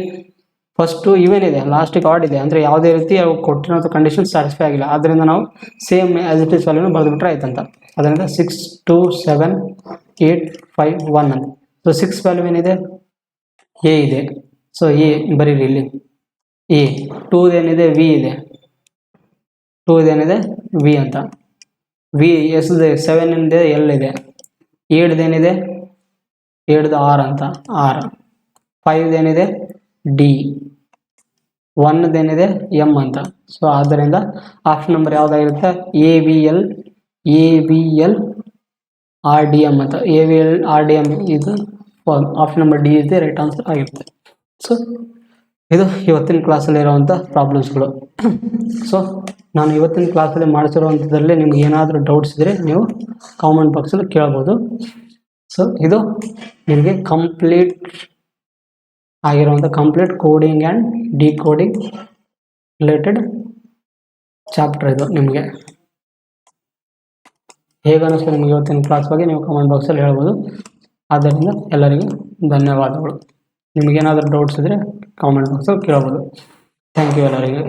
ಫಸ್ಟು ಈವನ್ ಇದೆ, ಲಾಸ್ಟಿಗೆ ಆಡ್ ಇದೆ, ಅಂದರೆ ಯಾವುದೇ ರೀತಿ ಅವು ಕೊಟ್ಟಿರೋಂಥ ಕಂಡೀಷನ್ ಸ್ಯಾಟಿಸ್ಫೈ ಆಗಿಲ್ಲ. ಆದ್ದರಿಂದ ನಾವು ಸೇಮ್ ಆಸ್ ಇಟ್ ಈಸ್ ವ್ಯಾಲ್ಯೂನ ಬರೆದುಬಿಟ್ರೆ ಆಯ್ತಂತ. ಅದರಿಂದ 6 2 7 8 5 1 ಅಂತ. ಸೊ 6 ವ್ಯಾಲ್ಯೂ ಏನಿದೆ, ಎ ಇದೆ. ಸೊ ಎ ಬರೀರಿ ಇಲ್ಲಿ ಎ. 2ದೇನಿದೆ ವಿ ಇದೆ, 2ದೇನಿದೆ ವಿ ಅಂತ, ವಿ. ಎಸ್ದೆ 7 ಏನಿದೆ ಎಲ್ ಇದೆ, 8ದೇನಿದೆ 7ದು ಆರ್ ಅಂತ, ಆರ್. 5ದೇನಿದೆ ಡಿ, 1ದೇನಿದೆ ಎಮ್ ಅಂತ. ಸೊ ಆದ್ದರಿಂದ ಆಪ್ಷನ್ ನಂಬರ್ ಯಾವುದಾಗಿರುತ್ತೆ, A V L R D M ಅಂತ. A V L R D M ಇದು ಆಪ್ಷನ್ ನಂಬರ್ ಡಿ ಇದೆ ರೈಟ್ ಆನ್ಸರ್ ಆಗಿರುತ್ತೆ. ಸೊ ಇದು ಇವತ್ತಿನ ಕ್ಲಾಸಲ್ಲಿರುವಂಥ ಪ್ರಾಬ್ಲಮ್ಸ್ಗಳು. ಸೊ ನಾನು ಇವತ್ತಿನ ಕ್ಲಾಸಲ್ಲಿ ಮಾಡಿಸಿರುವಂಥದ್ರಲ್ಲಿ ನಿಮ್ಗೆ ಏನಾದರೂ ಡೌಟ್ಸ್ ಇದ್ದರೆ ನೀವು ಕಾಮೆಂಟ್ ಬಾಕ್ಸಲ್ಲಿ ಕೇಳ್ಬೋದು. ಸೊ ಇದು ನಿಮಗೆ ಕಂಪ್ಲೀಟ್ ಆಗಿರುವಂಥ complete coding and decoding related chapter ಇದು ನಿಮಗೆ ಹೇಗೆ ಅನ್ನಿಸ್ತು ನಿಮಗೆ ಇವತ್ತಿನ ಕ್ಲಾಸ್ ಬಗ್ಗೆ ನೀವು ಕಮೆಂಟ್ ಬಾಕ್ಸಲ್ಲಿ ಹೇಳ್ಬೋದು. ಆದ್ದರಿಂದ ಎಲ್ಲರಿಗೂ ಧನ್ಯವಾದಗಳು. ನಿಮಗೇನಾದರೂ ಡೌಟ್ಸ್ ಇದ್ದರೆ ಕಾಮೆಂಟ್ ಬಾಕ್ಸಲ್ಲಿ ಕೇಳ್ಬೋದು. ಥ್ಯಾಂಕ್ ಯು ಎಲ್ಲರಿಗೆ.